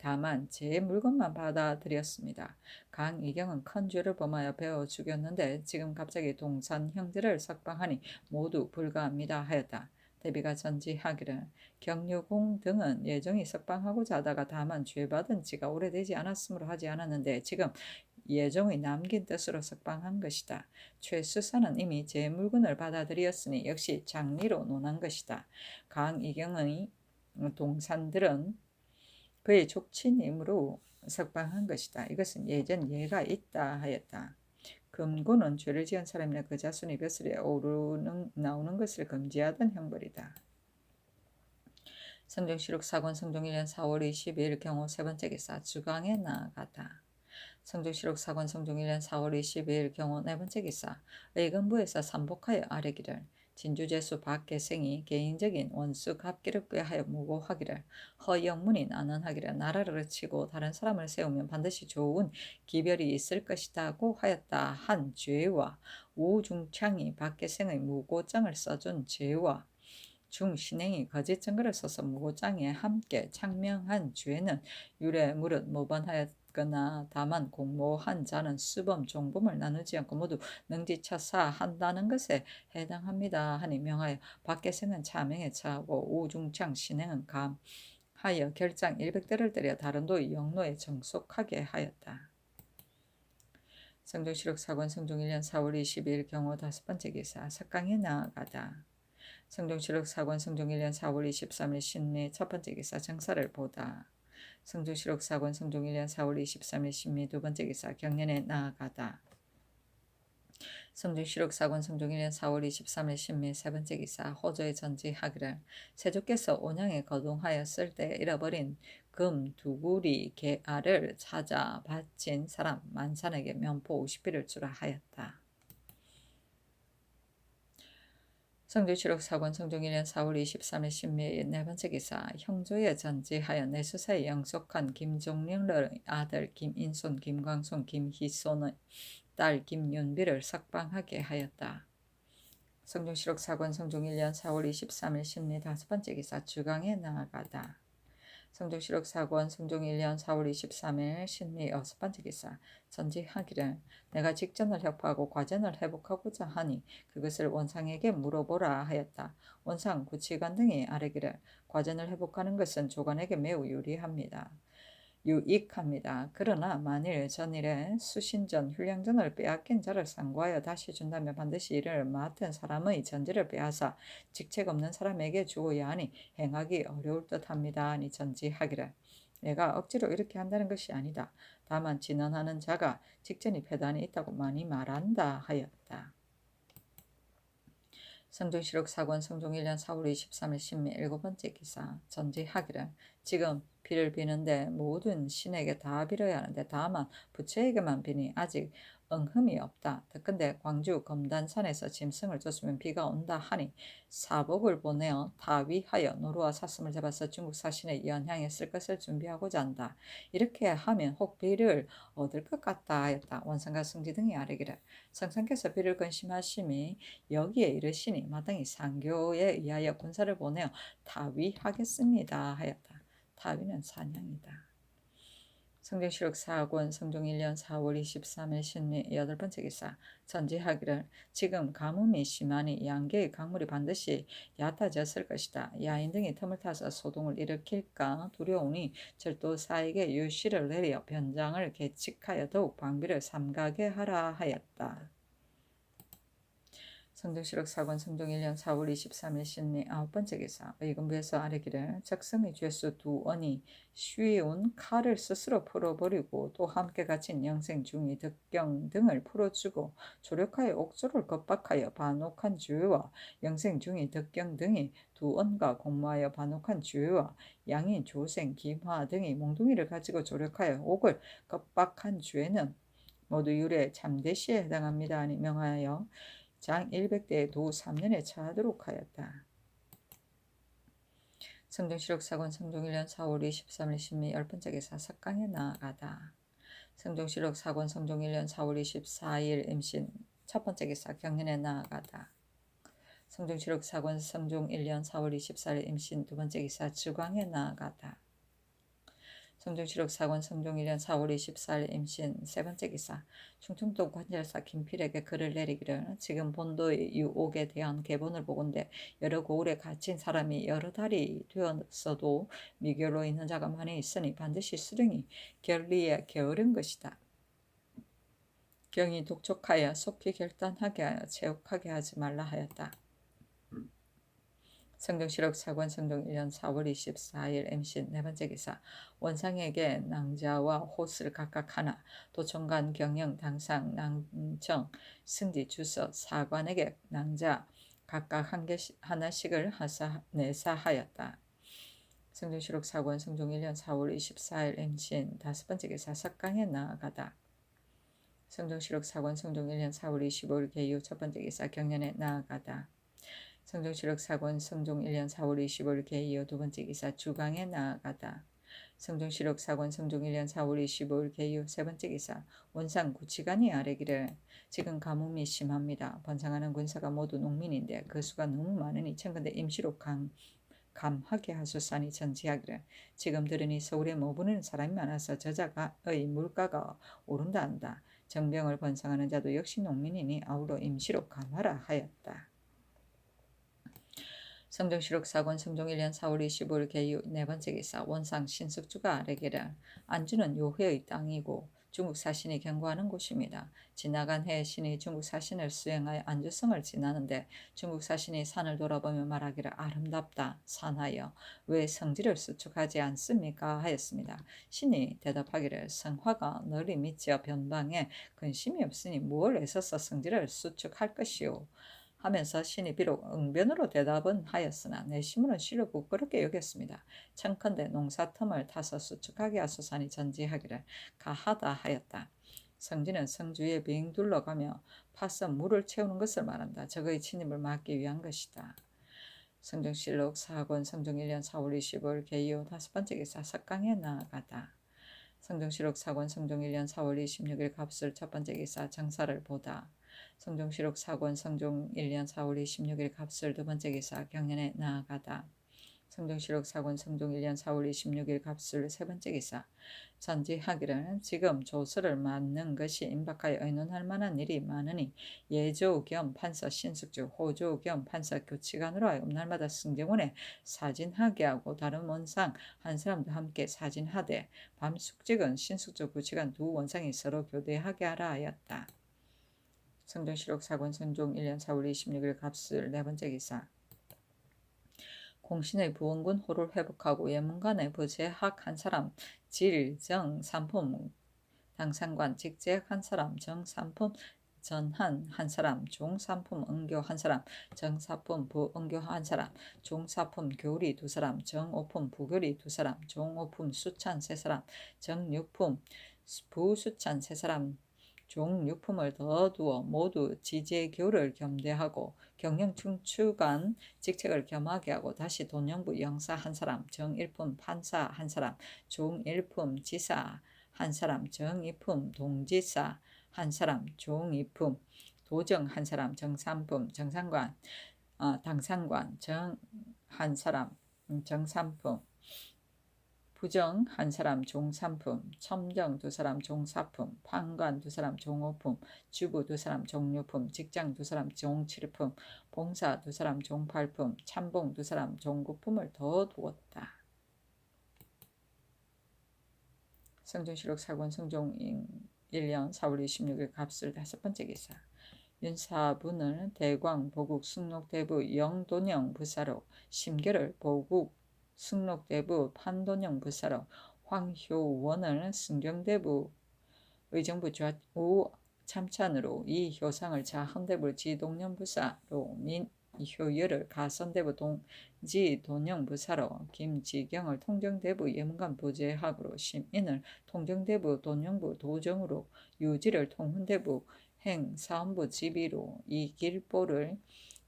다만 제 물건만 받아들였습니다. 강이경은 큰 죄를 범하여 베어 죽였는데 지금 갑자기 동산 형제를 석방하니 모두 불가합니다 하였다. 대비가 전지하기를 경유공 등은 예정이 석방하고자 하다가 다만 죄받은 지가 오래되지 않았으므로 하지 않았는데 지금 예정의 남긴 뜻으로 석방한 것이다. 최수사는 이미 제 물건을 받아들였으니 역시 장리로 논한 것이다. 강이경의 동산들은 그의 족친임으로 석방한 것이다. 이것은 예전 예가 있다 하였다. 금고는 죄를 지은 사람이나 그 자손이 벼슬에 나오는 것을 금지하던 형벌이다. 성정실록 사권 성종 1년 4월 22일 경호 세 번째 기사 주강에 나아가다. 성정실록 사권 성종 1년 4월 22일 경호 네 번째 기사 의금부에서 삼복하여 아뢰기를 진주제수 박계생이 개인적인 원수 갑기를 꾀하여 무고하기를 허영문이 난언하기를 나라를 치고 다른 사람을 세우면 반드시 좋은 기별이 있을 것이다고 하였다 한 죄와 우중창이 박계생의 무고장을 써준 죄와 중신행이 거짓 증거를 써서 무고장에 함께 창명한 죄는 유례 무릇 모반하였거나 다만 공모한 자는 수범 종범을 나누지 않고 모두 능지처사한다는 것에 해당합니다 하니 명하여 박계생은 차명에 처하고 우중창 신행은 감하여 결장 100대를 때려 다른 도의 영로에 정속하게 하였다. 성종실록 사권 성종 1년 4월 22일 경호 다섯 번째 기사 석강에 나아가다. 성종실록 사권 성종 1년 4월 23일 신미 첫 번째 기사 정사를 보다. 성종실록 사권 성종 1년 4월 23일 신미 두 번째 기사 경연에 나아가다. 성종실록 사권 성종 1년 4월 23일 신미 세 번째 기사 호조에 전지하기를 세조께서 온양에 거동하였을 때 잃어버린 금 두구리 개알을 찾아 바친 사람 만산에게 면포 50비를 주라 하였다. 성주시록 사권 성종 1년 4월 23일 신미 네 번째 기사 형조에 전지하여 내수사에 영속한 김종령의 아들 김인손, 김광손, 김희손의 딸 김윤비를 석방하게 하였다. 성종시록 사권 성종 1년 4월 23일 신미 다섯 번째 기사 주강에 나아가다. 성종시록 사권 성종 1년 4월 23일 신미 여섯 번째 기사 전지하기를 내가 직전을 협파하고 과전을 회복하고자 하니 그것을 원상에게 물어보라 하였다. 원상, 구치관 등이 아뢰기를 과전을 회복하는 것은 조관에게 매우 유익합니다. 그러나 만일 전일에 수신전, 훈령전을 빼앗긴 자를 상고하여 다시 준다면 반드시 이를 맡은 사람의 전지를 빼앗아 직책 없는 사람에게 주어야 하니 행하기 어려울 듯합니다. 하니 전지하기를 내가 억지로 이렇게 한다는 것이 아니다. 다만 진언하는 자가 직전이 패단이 있다고 많이 말한다 하였다. 성종시록 사권 성종 1년 4월 23일 신미 일곱 번째 기사 전지하기를 지금 비를 비는데 모든 신에게 다 빌어야 하는데 다만 부처에게만 비니 아직 응흠이 없다. 더건대 광주 검단산에서 짐승을 줬으면 비가 온다 하니 사복을 보내어 타위하여 노루와 사슴을 잡아서 중국 사신의 연향에 쓸 것을 준비하고자 한다. 이렇게 하면 혹 비를 얻을 것 같다 하였다. 원상과 승지 등이 아뢰기를 성상께서 비를 근심하심이 여기에 이르시니 마땅히 상교에 의하여 군사를 보내어 타위하겠습니다 하였다. 타위는 사냥이다. 성경시록 사권 성종 1년 4월 23일 신미 여덟 번째 기사 전지하기를 지금 가뭄이 심하니 양계의 강물이 반드시 얕아졌을 것이다. 야인 등이 틈을 타서 소동을 일으킬까 두려우니 절도사에게 유시를 내려 변장을 계칙하여 더욱 방비를 삼가게 하라 하였다. 성종시록 사권 성종 1년 4월 23일 신미 아홉 번째 기사 의금부에서 아뢰기를 적성의 죄수 두언이 쉬운 칼을 스스로 풀어버리고 또 함께 갇힌 영생 중이 덕경 등을 풀어주고 조력하여 옥조를 겁박하여 반옥한 주의와 영생 중이 덕경 등이 두언과 공모하여 반옥한 주의와 양인 조생 김화 등이 몽둥이를 가지고 조력하여 옥을 겁박한 주에는 모두 율의 참대시에 해당합니다. 하니 명하여 장 100대에 도 3년에 처하도록 하였다. 성종시록 사권 성종 1년 4월 23일 신미 열 번째 기사 석강에 나아가다. 성종시록 사권 성종 1년 4월 24일 임신 첫 번째 기사 경연에 나아가다. 성종시록 사권 성종 1년 4월 24일 임신 두 번째 기사 주광에 나아가다. 성종시록 사권 성종 1년 4월 24일 임신 세 번째 기사 충청도 관절사 김필에게 글을 내리기를 지금 본도의 유옥에 대한 계본을 보건대 여러 고을에 갇힌 사람이 여러 달이 되었어도 미결로 있는 자가 많이 있으니 반드시 수령이 결리에 게으른 것이다. 경이 독촉하여 속히 결단하게 하여 제옥하게 하지 말라 하였다. 성종시록 사권 성종 1년 4월 24일 임신 네 번째 기사 원상에게 낭자와 호스를 각각 하나 도청관 경영 당상 낭청 승지 주서 사관에게 낭자 각각 하나씩을 내사하였다. 성종시록 사권 성종 1년 4월 24일 임신 다섯 번째 기사 석강에 나아가다. 성종시록 사권 성종 1년 4월 25일 개유 첫 번째 기사 경연에 나아가다. 성종시록 사권 성종 1년 4월 25일 개이어 두 번째 기사 주강에 나아가다. 성종시록 사권 성종 1년 4월 25일 개이후 세 번째 기사 원상 구치관이 아뢰기를 지금 가뭄이 심합니다. 번성하는 군사가 모두 농민인데 그 수가 너무 많으니 청근대 임시로 감하게 하소서니 전지하기를 지금 들으니 서울에 머무르는 사람이 많아서 저자의 물가가 오른다 한다. 정병을 번성하는 자도 역시 농민이니 아울러 임시로 감하라 하였다. 성종시록 사권 성종 1년 4월 25일 개유 네 번째 기사 원상 신석주가 아뢰기를 안주는 요회의 땅이고 중국 사신이 경고하는 곳입니다. 지나간 해에 신이 중국 사신을 수행하여 안주성을 지나는데 중국 사신이 산을 돌아보며 말하기를 아름답다 산하여 왜 성지를 수축하지 않습니까 하였습니다. 신이 대답하기를 성화가 널리 미치어 변방에 근심이 없으니 무얼 애써서 성지를 수축할 것이오 하면서 신이 비록 응변으로 대답은 하였으나 내심으로는 실로 부끄럽게 여겼습니다. 청컨대 농사 틈을 타서 수축하게 하소서니 전지하기를 가하다 하였다. 성지는 성주에 빙 둘러가며 파서 물을 채우는 것을 말한다. 적의 침입을 막기 위한 것이다. 성정실록 4권 성종 1년 4월 25일 개요 5번째 기사 석강에 나아가다. 성정실록 4권 성종 1년 4월 26일 갑술 첫 번째 기사 정사를 보다. 성정실록 4권 성종 1년 4월 26일 갑술 두 번째 기사 경연에 나아가다. 성정실록 4권 성종 1년 4월 26일 갑술 세 번째 기사 전지하기를 지금 조서를 맡는 것이 임박하여 의논할 만한 일이 많으니 예조 겸 판서 신숙주 호조 겸 판서 교치관으로 하여 날마다 승정원에 사진하게 하고 다른 원상 한 사람도 함께 사진하되 밤 숙직은 신숙주 교치관 두 원상이 서로 교대하게 하라 하였다. 성정실록 4권 성종 1년 4월 26일 갑술 네 번째 기사 공신의 부원군 호를 회복하고 예문관의 부재학 한 사람 질, 정, 삼품 당상관 직재학 한 사람 정삼품 전한 한 사람 종삼품 응교 한 사람 정사품 부응교 한 사람 종사품 교리 두 사람 정오품 부교리 두 사람 종오품 수찬 세 사람 정육품 부수찬 세 사람 종육품을 더 두어 모두 지제교를 겸대하고 경영충추관 직책을 겸하게 하고 다시 돈영부 영사 한 사람 정일품 판사 한 사람 종일품 지사 한 사람 정이품 동지사 한 사람 종이품 도정 한 사람 정삼품 정상관 당상관 정 한 사람 정삼품 부정 한 사람 종삼품 첨정 두 사람 종사품 판관 두 사람 종오품 주부 두 사람 종료품 직장 두 사람 종칠품 봉사 두 사람 종팔품 참봉 두 사람 종구품을 더 두었다. 성정실록 4권 성종 1년 4월 26일 갑술 다섯 번째 기사 윤사부는 대광 보국 승록대부 영돈영 부사로 심결을 보국 승록대부 판돈영 부사로 황효원을 승경대부 의정부 좌우 참찬으로 이 효상을 자헌대부 지동영 부사로 민효열을 가선대부 동지돈영 부사로 김지경을 통정대부 예문관 부재학으로 심인을 통정대부 돈영부 도정으로 유지를 통훈대부 행사원부 지비로 이길보를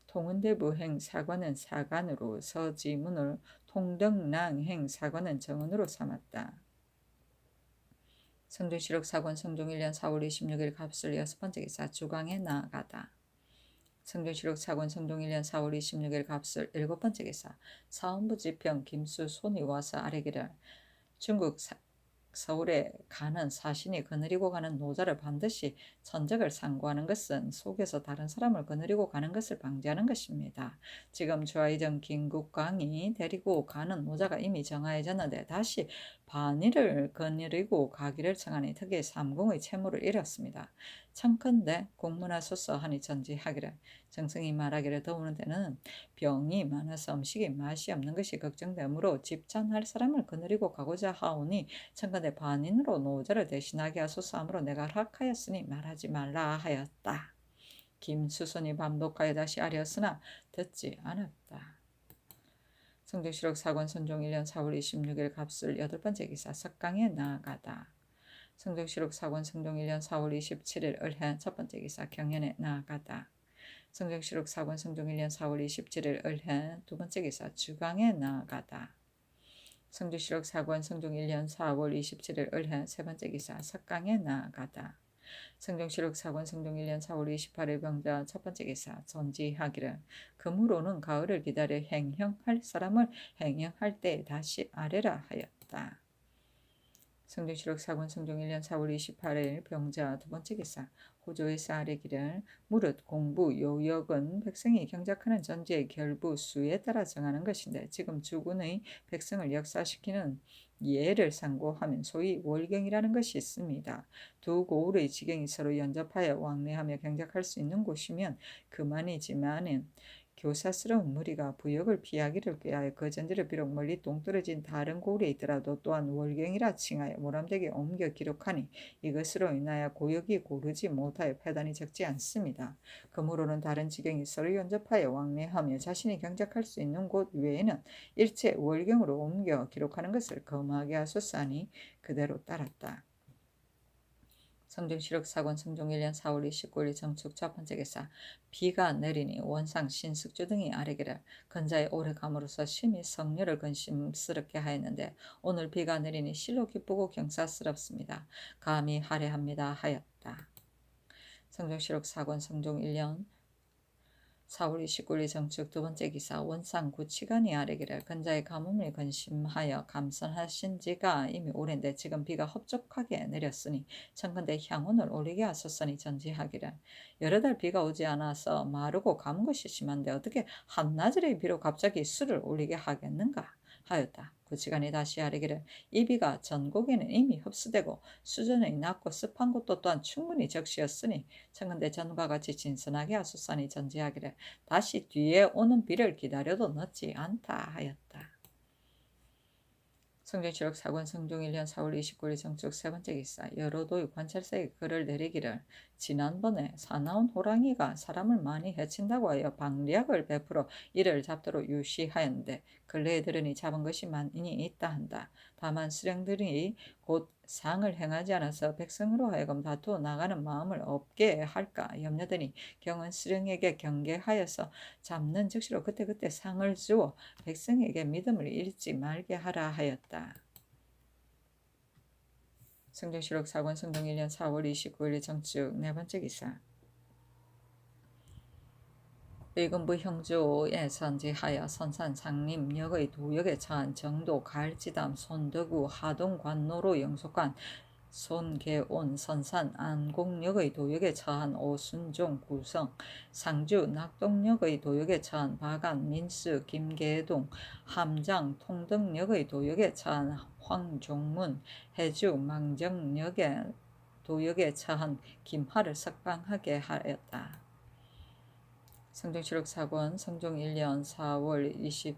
통은대부 행사관은 사관으로 서지문을 통덕랑 행사관은 정원으로 삼았다. 성정실록 4권 성종 1년 4월 26일 갑술 여섯 번째 기사 주강에 나아가다. 성정실록 4권 성종 1년 4월 26일 갑술 일곱 번째 기사 사원부 지평 김수 손이 와서 아뢰기를 중국 서울에 가는 사신이 거느리고 가는 노자를 반드시 천적을 상고하는 것은 속에서 다른 사람을 거느리고 가는 것을 방지하는 것입니다. 지금 주하이정 김국광이 데리고 가는 노자가 이미 정하여졌는데 다시 반의를 거느리고 가기를 청하니 특히 삼공의 채무를 잃었습니다. 청컨대 공문하소서 하니 전지하기를 정승이 말하기를 더우는 때는 병이 많아서 음식이 맛이 없는 것이 걱정되므로 집찬할 사람을 거느리고 가고자 하오니 청컨대 반인으로 노자를 대신하게 하소서 하므로 내가 허락하였으니 말하지 말라 하였다. 김수손이 반복하여 다시 아뢰었으나 듣지 않았다. 성정실록 4권 선종 1년 4월 26일 갑술 여덟 번째 기사 석강에 나아가다. 성정실록 4권 성종 1년 4월 27일 을해 첫 번째 기사 경연에 나아가다. 성정실록 4권 성종 1년 4월 27일 을해 두 번째 기사 주강에 나아가다. 성주실록 4권 성종 1년 4월 27일 을해 세 번째 기사 석강에 나아가다. 성정실록 4권 성종 1년 4월 28일 병자 첫 번째 기사 전지하기를 금으로는 가을을 기다려 행형할 사람을 행형할 때 다시 아뢰라 하였다. 성정실록 4권 성종 1년 4월 28일 병자 두 번째 기사 호조에서 아뢰기를 무릇 공부 요역은 백성이 경작하는 전제의 결부 수에 따라 정하는 것인데 지금 주군의 백성을 역사시키는 예를 상고하면 소위 월경이라는 것이 있습니다. 두 고을의 지경이 서로 연접하여 왕래하며 경작할 수 있는 곳이면 그만이지만은 교사스러운 무리가 부역을 피하기를 꾀하여 그 전제를 비록 멀리 동떨어진 다른 고을에 있더라도 또한 월경이라 칭하여 모람되게 옮겨 기록하니 이것으로 인하여 고역이 고르지 못하여 패단이 적지 않습니다. 그러므로는 다른 지경이 서로 연접하여 왕래하며 자신이 경작할 수 있는 곳 외에는 일체 월경으로 옮겨 기록하는 것을 금하게 하소서 하니 그대로 따랐다. 성중시력 사권 성종 1년 4월 29일 정축 첫 번째 기사. 비가 내리니 원상 신숙주 등이 아래기를 근자에 오래 감으로써 심히 성녀를 근심스럽게 하였는데 오늘 비가 내리니 실로 기쁘고 경사스럽습니다. 감히 할애합니다 하였다. 성종시록 사권 성종 1년 4월 29일 정축 두 번째 기사. 원상 구치관이 아래기를 근자의 가뭄을 근심하여 감선하신 지가 이미 오랜데 지금 비가 흡족하게 내렸으니 청컨대 향원을 올리게 하소서니 전지하기를 여러 달 비가 오지 않아서 마르고 감은 것이 심한데 어떻게 한나절의 비로 갑자기 수를 올리게 하겠는가 하였다. 구치관이 다시 아뢰기를 이 비가 전곡에는 이미 흡수되고 수준이 낮고 습한 곳도 또한 충분히 적시였으니 청컨대 전과 같이 진선하게 하소서니 전지하기를 다시 뒤에 오는 비를 기다려도 늦지 않다 하였다. 성경시록 사권 성종 1년 4월 29일 정축 세 번째 기사. 여로도의 관찰사에 글을 내리기를 지난번에 사나운 호랑이가 사람을 많이 해친다고 하여 방리약을 베풀어 이를 잡도록 유시하였는데 근래에 들으니 잡은 것이 많이 있다 한다. 다만 수령들이 곧 상을 행하지 않아서 백성으로 하여금 다투어 나가는 마음을 없게 할까 염려되니 경은 수령에게 경계하여서 잡는 즉시로 그때그때 상을 주어 백성에게 믿음을 잃지 말게 하라 하였다. 성경시록 사권 성종 1년 4월 29일 정축 네 번째 기사. 의금부 형조에 선지하여 선산 상림 역의 도역에 처한 정도 가을지담 손덕우 하동 관노로 영속한 손계온 선산 안곡역의 도역에 처한 오순종 구성 상주 낙동역의 도역에 처한 바간 민수 김계동 함장 통덕역의 도역에 처한 황종문 해주 망정역의 도역에 처한 김하를 석방하게 하였다. 성종시록 사권 성종 1년 4월 20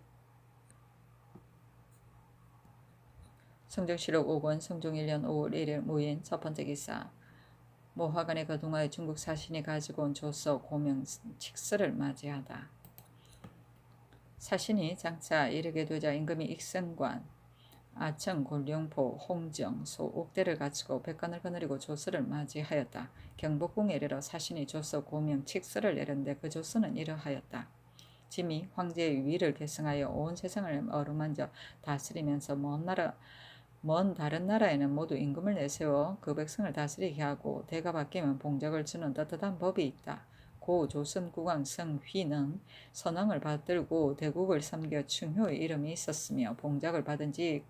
성종시록 5권 성종 1년 5월 1일 무인 첫 번째 기사. 모화관에 거동하여 중국 사신이 가지고 온 조서 고명 칙서를 맞이하다. 사신이 장차 이르게 되자 임금이 익성관 아청 곤룡포 홍정 소옥대를 갖추고 백관을 거느리고 조서를 맞이하였다. 경복궁에 이르러 사신이 조서 고명 칙서를 내렸는데 그 조서는 이러하였다. 짐이 황제의 위를 계승하여 온 세상을 어루만져 다스리면서 먼 다른 나라에는 모두 임금을 내세워 그 백성을 다스리게 하고 대가 바뀌면 봉적을 주는 떳떳한 법이 있다. 고 조선국왕 성휘는 선왕을 받들고 대국을 섬겨 충효의 이름이 있었으며 봉작을 받은 지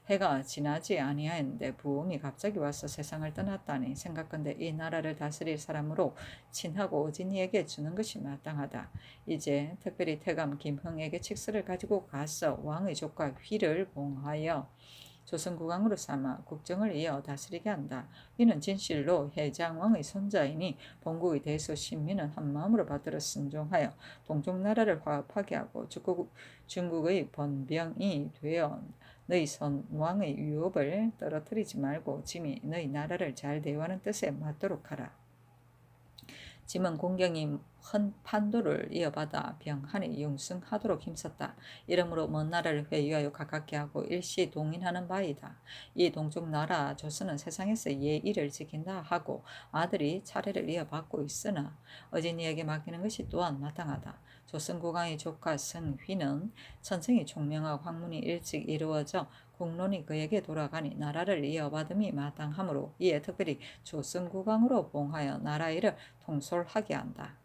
해가 지나지 아니하였는데 부흥이 갑자기 와서 세상을 떠났다니 생각건대 이 나라를 다스릴 사람으로 친하고 오진이에게 주는 것이 마땅하다. 이제 특별히 태감 김흥에게 칙서를 가지고 가서 왕의 조카 휘를 봉하여 조선국왕으로 삼아 국정을 이어 다스리게 한다. 이는 진실로 해장왕의 손자이니 본국의 대소 신민은 한마음으로 받들어 순종하여 동족나라를 화합하게 하고 중국의 번병이 되어 너희 선왕의 유업을 떨어뜨리지 말고 짐이 너희 나라를 잘 대우하는 뜻에 맞도록 하라. 짐은 공경이 헌 판도를 이어받아 병한이 융승하도록 힘썼다. 이러므로 먼 나라를 회유하여 가깝게 하고 일시 동인하는 바이다. 이 동쪽 나라 조선은 세상에서 예의를 지킨다 하고 아들이 차례를 이어받고 있으나 어진이에게 맡기는 것이 또한 마땅하다. 조선국왕의 조카 성휘는 천성이 총명하고 학문이 일찍 이루어져 국론이 그에게 돌아가니 나라를 이어받음이 마땅하므로 이에 특별히 조선국왕으로 봉하여 나라 일을 통솔하게 한다.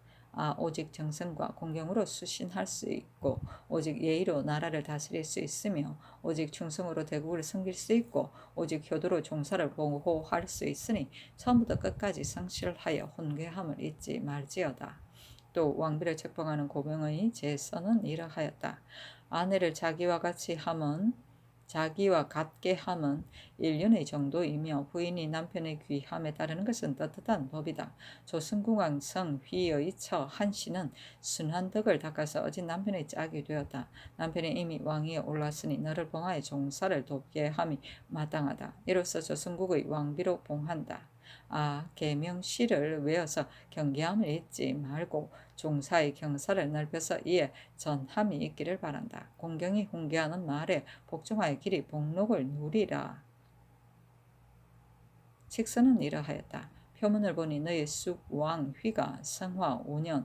오직 정성과 공경으로 수신할 수 있고 오직 예의로 나라를 다스릴 수 있으며 오직 충성으로 대국을 섬길 수 있고 오직 효도로 종사를 보호할 수 있으니 처음부터 끝까지 성실하여 훈계함을 잊지 말지어다. 또 왕비를 책봉하는 고병의 제서는 이러하였다. 아내를 자기와 같게 함은 1년의 정도이며 부인이 남편의 귀함에 따르는 것은 떳떳한 법이다. 조선국왕 성휘의 처 한씨는 순한 덕을 닦아서 어진 남편의 짝이 되었다. 남편이 이미 왕위에 올랐으니 너를 봉하여 종사를 돕게 함이 마땅하다. 이로써 조선국의 왕비로 봉한다. 계명시를 외워서 경계함을 잊지 말고 종사의 경사를 넓혀서 이에 전함이 있기를 바란다. 공경이 훈계하는 말에 복종하여 길이 복록을 누리라. 칙서는 이러하였다. 표문을 보니 너희 쑥왕 휘가 성화 5년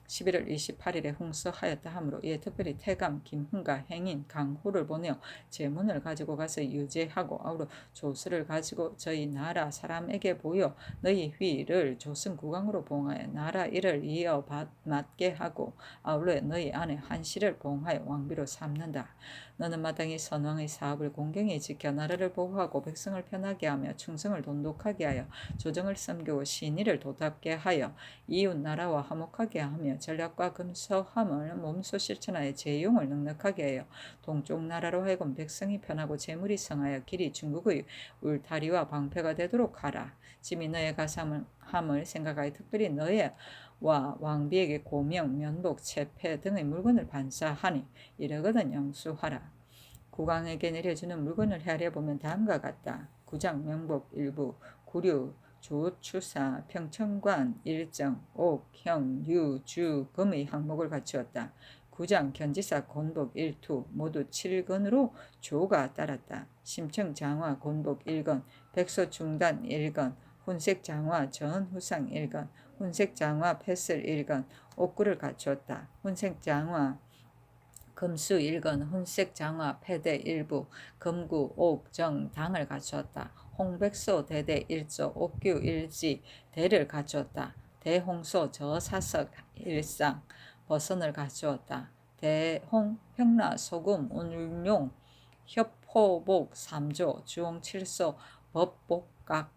11월 28일에 홍서하였다 하므로 이에 특별히 태감 김흥과 행인 강후를 보내어 제문을 가지고 가서 유죄하고 아우러 조서를 가지고 저희 나라 사람에게 보여 너희 휘를 조선 국왕으로 봉하여 나라 일을 이어 맡게 하고 아울러 너희 아내 한씨를 봉하여 왕비로 삼는다. 너는 마땅히 선왕의 사업을 공경히 지켜 나라를 보호하고 백성을 편하게 하며 충성을 돈독하게 하여 조정을 섬기고 신의를 도답게 하여 이웃 나라와 화목하게 하며 전략과 금서함을 몸소 실천하여 재용을 넉넉하게 하여 동쪽 나라로 하여금 백성이 편하고 재물이 성하여 길이 중국의 울타리와 방패가 되도록 하라. 짐이 너의 가sam을 생각하여 특별히 너의 와 왕비에게 고명, 면복, 채패 등의 물건을 반사하니 이러거든 영수하라. 국왕에게 내려주는 물건을 헤아려보면 다음과 같다. 구장, 명복, 일부, 구류, 조, 추사, 평천관, 일정, 옥, 형, 유, 주, 금의 항목을 갖추었다. 구장, 견지사, 곤복, 일투 모두 7건으로 조가 따랐다. 심청, 장화, 곤복 1건, 백소, 중단 1건, 혼색, 장화, 전후상 1건, 혼색, 장화, 패슬 1건, 옥구를 갖추었다. 혼색, 장화, 금수 1건, 혼색, 장화, 패대 일부, 금구, 옥, 정, 당을 갖추었다. 홍백소, 대대 1조, 옥규 1지, 대를 갖추었다. 대홍소, 저사석 1상, 버선을 갖추었다. 대홍, 평라, 소금, 운용, 협포복 3조, 주홍 7소, 법복각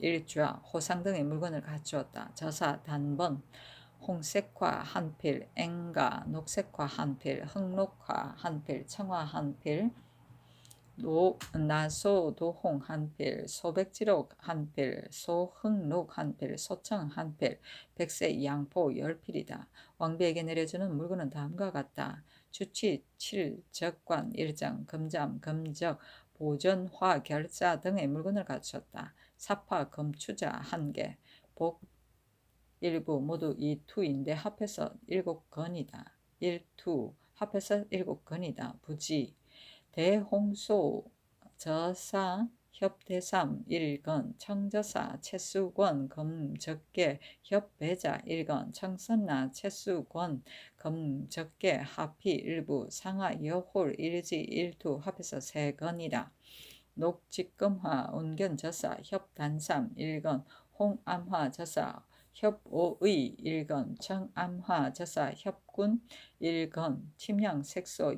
1좌, 호상 등의 물건을 갖추었다. 저사, 단번, 홍색화 한 필, 앵가, 녹색화 한 필, 흑록화 한 필, 청화 한 필, 나소 도홍 한 필, 소백지록 한 필, 소흑록 한 필, 소청 한 필, 백세 양포 10필이다. 왕비에게 내려주는 물건은 다음과 같다. 주치, 칠, 적관, 일정, 금잠, 금적, 보전화, 결자 등의 물건을 갖췄다. 사파, 금추자 1개, 복, 일부 모두 2투인데 합해서 7건이다. 1투 합해서 7건이다. 부지 대홍소 저사 협대삼 1건 청저사 채수권 금적계 협배자 1건 청선나 채수권 금적계 합희 일부 상하 여홀 일지 1투 합해서 3건이다. 녹직금화 운견저사 협단삼 1건 홍암화 저사 협오의 1건 청암화 저사 협군 1건 침양 색소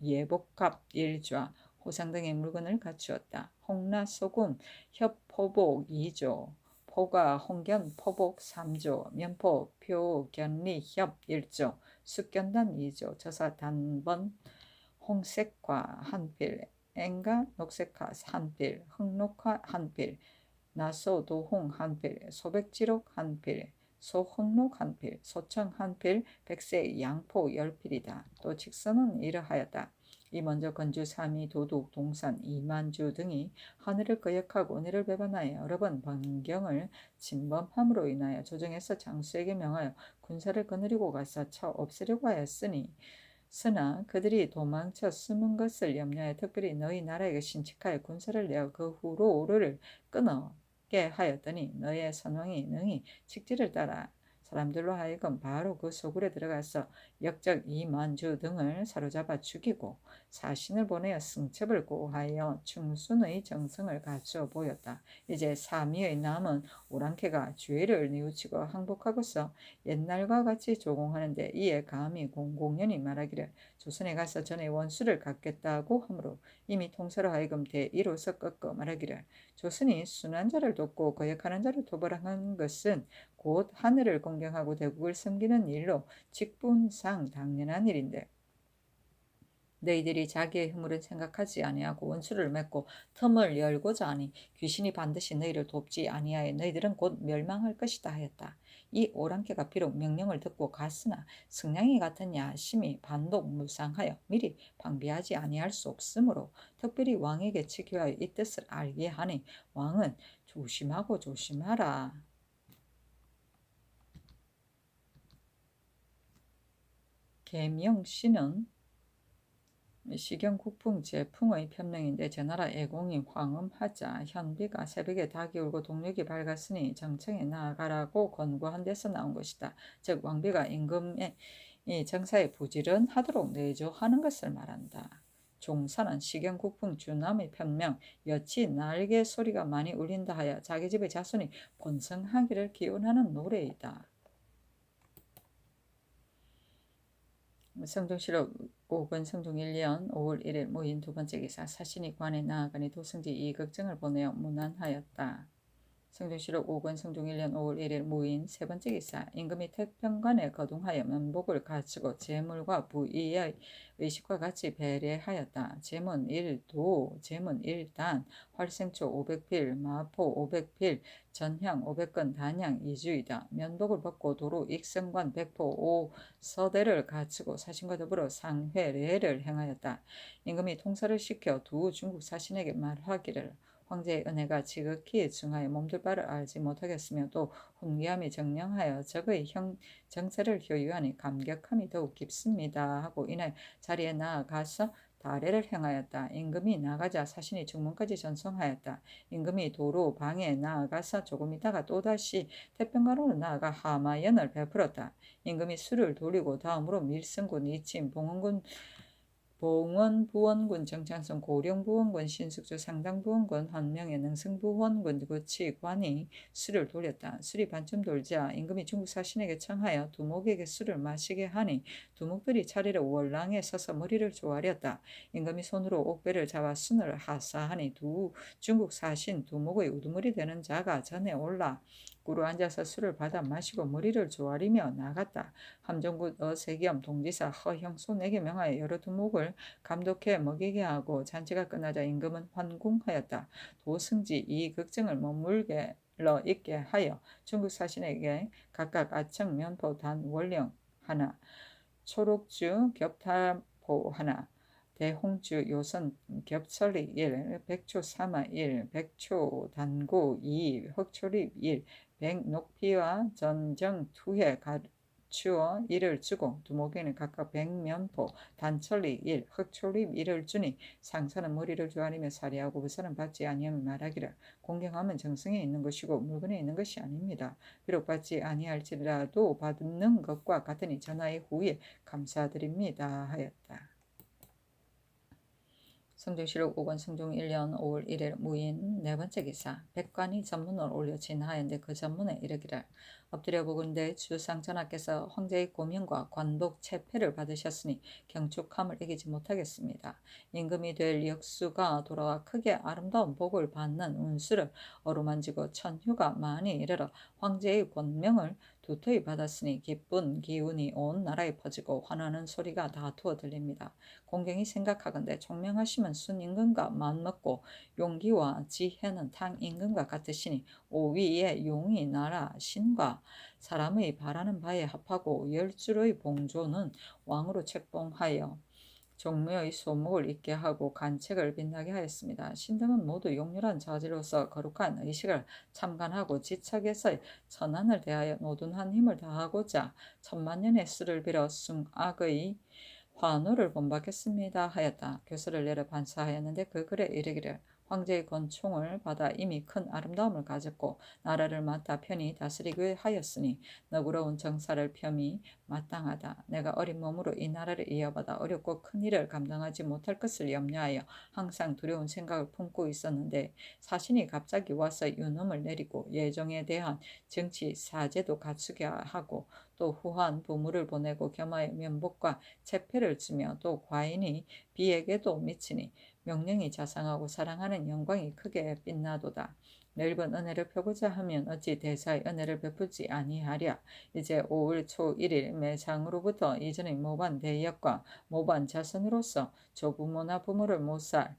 예복갑 1좌 호상 등의 물건을 갖추었다. 홍라 소금 협포복 2조 포가 홍견 포복 3조 면포 표 견리 협 1조 숙견단 2조 저사 단번 홍색화 1필 앵가 녹색화 1필 흑록화 1필 나소 도홍 1필 소백지록 1필 소흑록 1필 소청 1필 백세 양포 10필이다. 또 직선은 이러하였다. 이 먼저 건주 삼이 도둑 동산 이만주 등이 하늘을 거역하고 은혜를 배반하여 여러 번 번경을 침범함으로 인하여 조정에서 장수에게 명하여 군사를 거느리고 가서 쳐 없애려고 하였으니 쓰나 그들이 도망쳐 숨은 것을 염려하여 특별히 너희 나라에게 신칙하여 군사를 내어 그 후로 오를 끊어게 하였더니 너희의 선왕이 능히 직지를 따라 사람들로 하여금 바로 그 소굴에 들어가서 역적 이만주 등을 사로잡아 죽이고 사신을 보내어 승첩을 고하여 충순의 정성을 갖추어 보였다. 이제 사미의 남은 오랑캐가 죄를 뉘우치고 항복하고서 옛날과 같이 조공하는데 이에 감히 공공연히 말하기를 조선에 가서 전에 원수를 갚겠다고 하므로 이미 통사로 하여금 대의로서 꺾어 말하기를 조선이 순한 자를 돕고 거역하는 자를 토벌하는 것은 곧 하늘을 공경하고 대국을 섬기는 일로 직분상 당연한 일인데 너희들이 자기의 흐물은 생각하지 아니하고 원수를 맺고 틈을 열고자 하니 귀신이 반드시 너희를 돕지 아니하여 너희들은 곧 멸망할 것이다 하였다. 이 오랑캐가 비록 명령을 듣고 갔으나 승냥이 같은 야심이 반독무상하여 미리 방비하지 아니할 수 없으므로 특별히 왕에게 치교하여 이 뜻을 알게 하니 왕은 조심하고 조심하라. 계명씨는 시경국풍 제풍의 편명인데 제나라 애공이 황음하자 현비가 새벽에 닭이 울고 동력이 밝았으니 정청에 나아가라고 권고한 데서 나온 것이다. 즉 왕비가 임금의 이 정사에 부지런하도록 내조하는 것을 말한다. 종사는 시경국풍 주남의 편명 여치 날개 소리가 많이 울린다 하여 자기 집의 자손이 번성하기를 기원하는 노래이다. 성종실록 5권 성종 1년 5월 1일 모인 두 번째 기사 사신이 관에 나아가니 도승지 이 걱정을 보내어 문안하였다. 성종실록 5권 성종 1년 5월 1일 모인 세 번째 기사 임금이 태평관에 거둥하여 면복을 갖추고 재물과 부의의 의식과 같이 배례하였다. 제문 1도, 제문 1단, 활생초 500필, 마포 500필, 전향 500건, 단양 2주이다. 면복을 벗고 도로 익성관 백포 5서대를 갖추고 사신과 더불어 상회례를 행하였다. 임금이 통사를 시켜 두 중국 사신에게 말하기를 황제의 은혜가 지극히 중하여 몸둘 바를 알지 못하겠으며 또 훈계함이 정령하여 적의 정세를 효유하니 감격함이 더욱 깊습니다 하고 이날 자리에 나아가서 다례를 행하였다. 임금이 나가자 사신이 중문까지 전송하였다. 임금이 도로 방에 나아가서 조금 있다가 또다시 태평가로로 나아가 하마연을 베풀었다. 임금이 수를 돌리고 다음으로 밀승군, 이침, 봉원부원군, 정찬성, 고령부원군, 신숙주, 상당부원군, 한명의 능승부원군, 구치관이 수를 돌렸다. 술이 반쯤 돌자 임금이 중국 사신에게 청하여 두목에게 술을 마시게 하니 두목들이 차례로 월랑에 서서 머리를 조아렸다. 임금이 손으로 옥배를 잡아 순을 하사하니 두 중국 사신 두목의 우두머리 되는 자가 전에 올라 꿇어 앉아서 술을 받아 마시고 머리를 조아리며 나갔다. 함정군 어세겸 동지사 허형손에게 명하여 여러 두목을 감독해 먹이게 하고 잔치가 끝나자 임금은 환궁하였다. 도승지 이 걱정을 머물게 있게 하여 중국 사신에게 각각 아청 면포 단 월령 하나, 초록주 겹타포 하나, 대홍주 요선 겹설리 1, 백초 사마 1, 백초 단고 2, 흑초립 1, 백녹피와 전정 2회 추어 1을 주고 두목에는 각각 백면포 단철리 1, 흑초립 1을 주니 상사는 머리를 조아리며 사리하고 부사는 받지 아니하면 말하기를 공경하면 정성에 있는 것이고 물건에 있는 것이 아닙니다. 비록 받지 아니할지라도 받는 것과 같으니 전하의 후에 감사드립니다 하였다. 성종실록 5권 성종 1년 5월 1일 무인 네 번째 기사 백관이 전문을 올려 진하였는데 그 전문에 이르기를 엎드려 보건대 주상 전하께서 황제의 고명과 관복 체패를 받으셨으니 경축함을 이기지 못하겠습니다. 임금이 될 역수가 돌아와 크게 아름다운 복을 받는 운수를 어루만지고 천휴가 많이 이르러 황제의 권명을 도토히 받았으니 기쁜 기운이 온 나라에 퍼지고 환호하는 소리가 다투어 들립니다. 공경이 생각하건대 총명하시면 순임금과 맞먹고 용기와 지혜는 탕임금과 같으시니 오위의 용이 나라 신과 사람의 바라는 바에 합하고 열줄의 봉조는 왕으로 책봉하여 종묘의 소목을 있게 하고 간책을 빛나게 하였습니다. 신등은 모두 용렬한 자지로서 거룩한 의식을 참관하고 지척에서 천안을 대하여 노둔한 힘을 다하고자 천만년의 수를 빌어 숭악의 환호를 본받겠습니다 하였다. 교서를 내려 반사하였는데 그 글에 이르기를 황제의 권총을 받아 이미 큰 아름다움을 가졌고 나라를 맡아 편히 다스리게 하였으니 너그러운 정사를 펴미 마땅하다. 내가 어린 몸으로 이 나라를 이어받아 어렵고 큰 일을 감당하지 못할 것을 염려하여 항상 두려운 생각을 품고 있었는데 사신이 갑자기 와서 유놈을 내리고 예정에 대한 정치 사제도 갖추게 하고 또 후한 부물을 보내고 겸하여 면복과 체패를 주며 또 과인이 비에게도 미치니 명령이 자상하고 사랑하는 영광이 크게 빛나도다. 넓은 은혜를 펴고자 하면 어찌 대사의 은혜를 베풀지 아니하랴. 이제 5월 초 1일 매상으로부터 이전의 모반 대역과 모반 자손으로서 조부모나 부모를 못살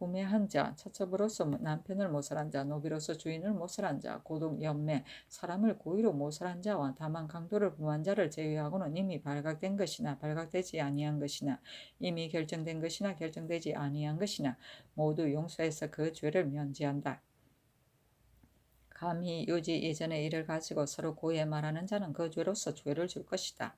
구매한 자, 처첩으로서 남편을 모살한 자, 노비로서 주인을 모살한 자, 고독, 연매, 사람을 고의로 모살한 자와 다만 강도를 범한 자를 제외하고는 이미 발각된 것이나 발각되지 아니한 것이나 이미 결정된 것이나 결정되지 아니한 것이나 모두 용서해서 그 죄를 면제한다. 감히 유지 이전의 일을 가지고 서로 고해 말하는 자는 그 죄로서 죄를 줄 것이다.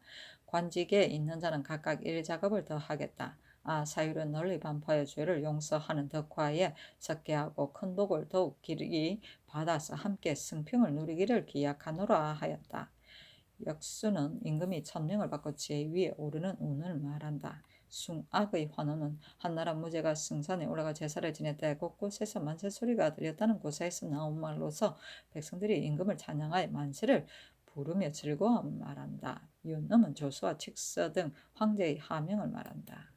관직에 있는 자는 각각 일 작업을 더 하겠다. 사율은 널리 반포하여 죄를 용서하는 덕화에 적게 하고 큰 복을 더욱 길이 받아서 함께 승평을 누리기를 기약하노라 하였다. 역수는 임금이 천명을 받고 제위에 오르는 운을 말한다. 숭악의 환호는 한나라 무제가 승산에 올라가 제사를 지낼 때 곳곳에서 만세 소리가 들렸다는 고사에서 나온 말로서 백성들이 임금을 찬양하여 만세를 부르며 즐거워함을 말한다. 윤음은 조수와 칙서 등 황제의 하명을 말한다.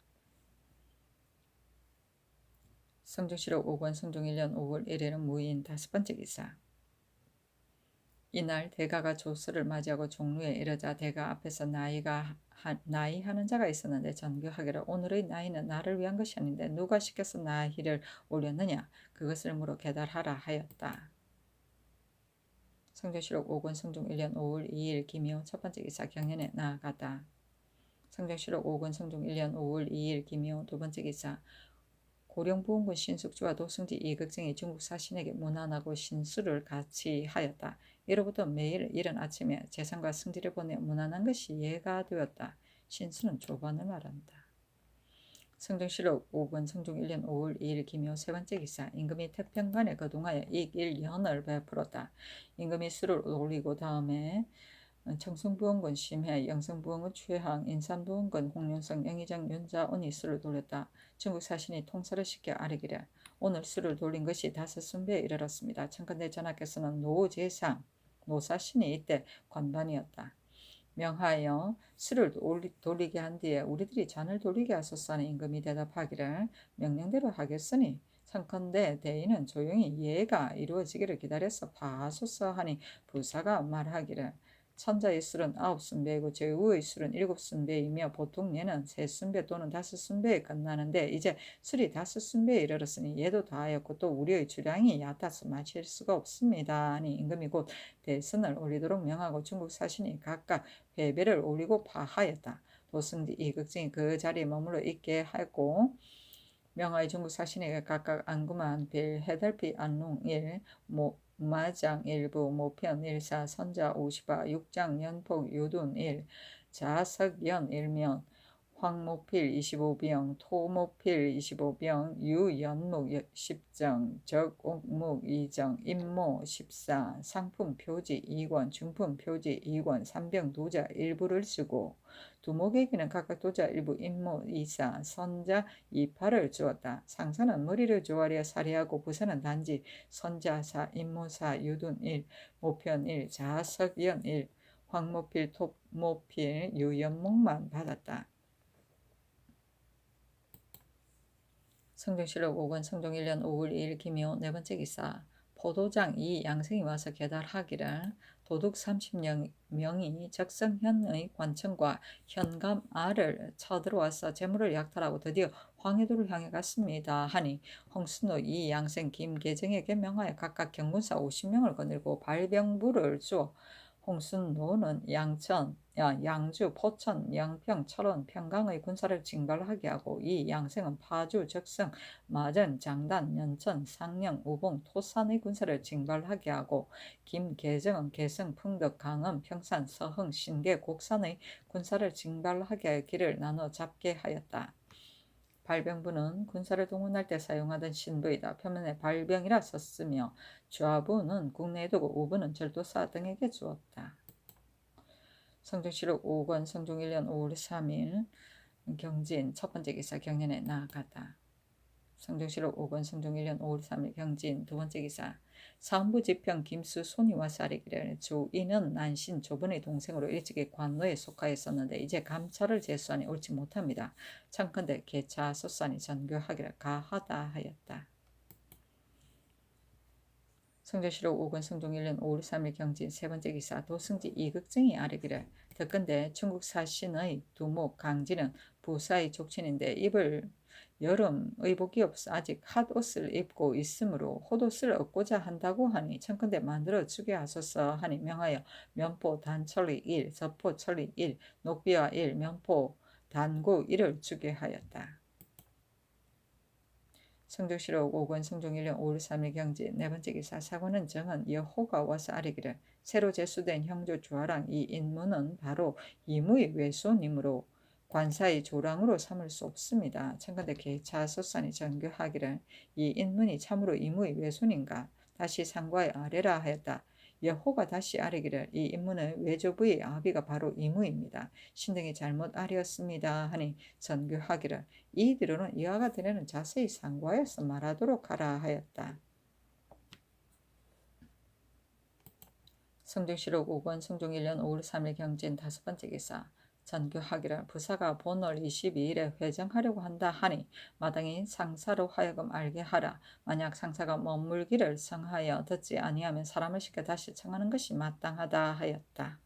성종실록 5권 성종 1년 5월 1일은 무인 5번째 기사. 이날 대가가 조수를 맞이하고 종루에 이르자 대가 앞에서 나이하는 자가 있었는데 전교하기를 오늘의 나이는 나를 위한 것이 아닌데 누가 시켜서 나이를 올렸느냐 그것을 물어 계달하라 하였다. 성종실록 5권 성종 1년 5월 2일 김희호 첫번째 기사 경연에 나아가다. 성종실록 5권 성종 1년 5월 2일 김희호 두번째 기사. 고령부원군 신숙주와 도승지 이극증이 중국 사신에게 문안하고 신수를 같이 하였다. 이로부터 매일 이른 아침에 재상과 승지를 보내 문안한 것이 예가 되었다. 신수는 조반을 말한다. 성종실록 5권 성종 1년 5월 2일 김효 세번째 기사. 임금이 태평관에 거동하여 익일연을 베풀었다. 임금이 술을 올리고 다음에 청승부원군 심해, 영성부원군 최항, 인산부원군 홍윤성, 영의정 윤자온이 술을 돌렸다. 중국 사신이 통사를 시켜 아뢰기를 오늘 술을 돌린 것이 5순배에 이르렀습니다. 청컨대 전하께서는 노제상, 노사신이 이때 관반이었다. 명하여 술을 돌리게 한 뒤에 우리들이 잔을 돌리게 하소서 하는 임금이 대답하기를 명령대로 하겠으니 청컨대 대인은 조용히 예가 이루어지기를 기다려서 봐소서 하니 부사가 말하기를 천자의 술은 9순배이고 제우의 술은 7순배이며 보통 얘는 3순배 또는 5순배에 끝나는데 이제 술이 5순배에 이르렀으니 얘도 다하였고 또 우리의 주량이 얕아서 마실 수가 없습니다. 하니 임금이 곧 대선을 올리도록 명하고 중국 사신이 각각 회배를 올리고 파하였다. 도승지 이극증이 그 자리에 머물러 있게 하고 명하의 중국 사신에게 각각 안구만 빌 해달피 안농 1 마장 일부 모편 1사 선자 50화 육장 연폭 유둔 1 자석연 1면 황모필 25병 토모필 25병 유연목 10정 적옥목 2정 임모 14 상품 표지 2권 중품 표지 2권 3병 도자 일부를 쓰고 두목에게는 각각 도자 일부 임모 2사 선자 2파를 주었다. 상사는 머리를 조아려 살해하고 부사는 단지 선자사 임모사 유둔 1 모편 1 자석연 1 황모필 토모필 유연목만 받았다. 성종실록 5권 성종 1년 5월 2일 김효 네번째 기사. 포도장 이 양생이 와서 계달하기를 도둑 30명이 적성현의 관청과 현감 알을 쳐들어와서 재물을 약탈하고 드디어 황해도를 향해 갔습니다. 하니 홍순호 이 양생 김계정에게 명하여 각각 경군사 50명을 거느리고 발병부를 주어 홍순노는 양주, 포천, 양평, 철원, 평강의 군사를 징발하게 하고 이 양생은 파주, 적성, 마전, 장단, 연천, 상령, 우봉, 토산의 군사를 징발하게 하고 김계정은 개성, 풍덕, 강âm, 평산, 서흥, 신계, 곡산의 군사를 징발하게 하여 길을 나눠 잡게 하였다. 발병부는 군사를 동원할 때 사용하던 신부이다. 표면에 발병이라 썼으며 좌부는 국내에 두고 우부는 절도사 등에게 주었다. 성종실록 5권 성종 1년 5월 3일 경진 첫번째 기사 경연에 나아가다. 성종실록 5권 성종 1년 5월 3일 경진 두번째 기사. 사헌부 지평 김수 손이 와서 아뢰기를 주인은 난신 조번의 동생으로 일찍이 관노에 속하였었는데 이제 감찰을 제수하니 옳지 못합니다. 청컨대 개차소산이 전교하기를 가하다 하였다. 성종실록 5권 성종 1년 5월 3일 경진 세번째 기사. 도승지 이극증이 아뢰기를 듣건대 중국 사신의 두목 강진은 부사의 족친인데 입을 여름 의복이 없어 아직 핫옷을 입고 있으므로 헛옷을 얻고자 한다고 하니 청컨대 만들어 주게 하소서 하니 명하여 면포 단철리 1, 저포 철리 1, 녹비와 1, 면포 단구 1을 주게 하였다. 성종실록 5권 성종 1년 5월 3일 경진 네번째 기사. 사고는 정은 여호가 와서 아뢰기를 새로 제수된 형조 주하랑 이 인문은 바로 이무의 외손이므로 관사의 조랑으로 삼을 수 없습니다. 청건대 계차소산이 정교하기를 이 인문이 참으로 이무의 외손인가 다시 상과에 아뢰라 하였다. 여호가 다시 아뢰기를 이 인문의 외조부의 아비가 바로 이무입니다. 신등이 잘못 아뢰었습니다 하니 전교하기를 이들은 이와 같은 애는 자세히 상과에서 말하도록 하라 하였다. 성종실록 5권 성종 1년 5월 3일 경진 5번째 기사 전교하기를 부사가 본월 22일에 회정하려고 한다 하니 마땅히 상사로 하여금 알게 하라. 만약 상사가 머물기를 성하여 듣지 아니하면 사람을 시켜 다시 청하는 것이 마땅하다 하였다.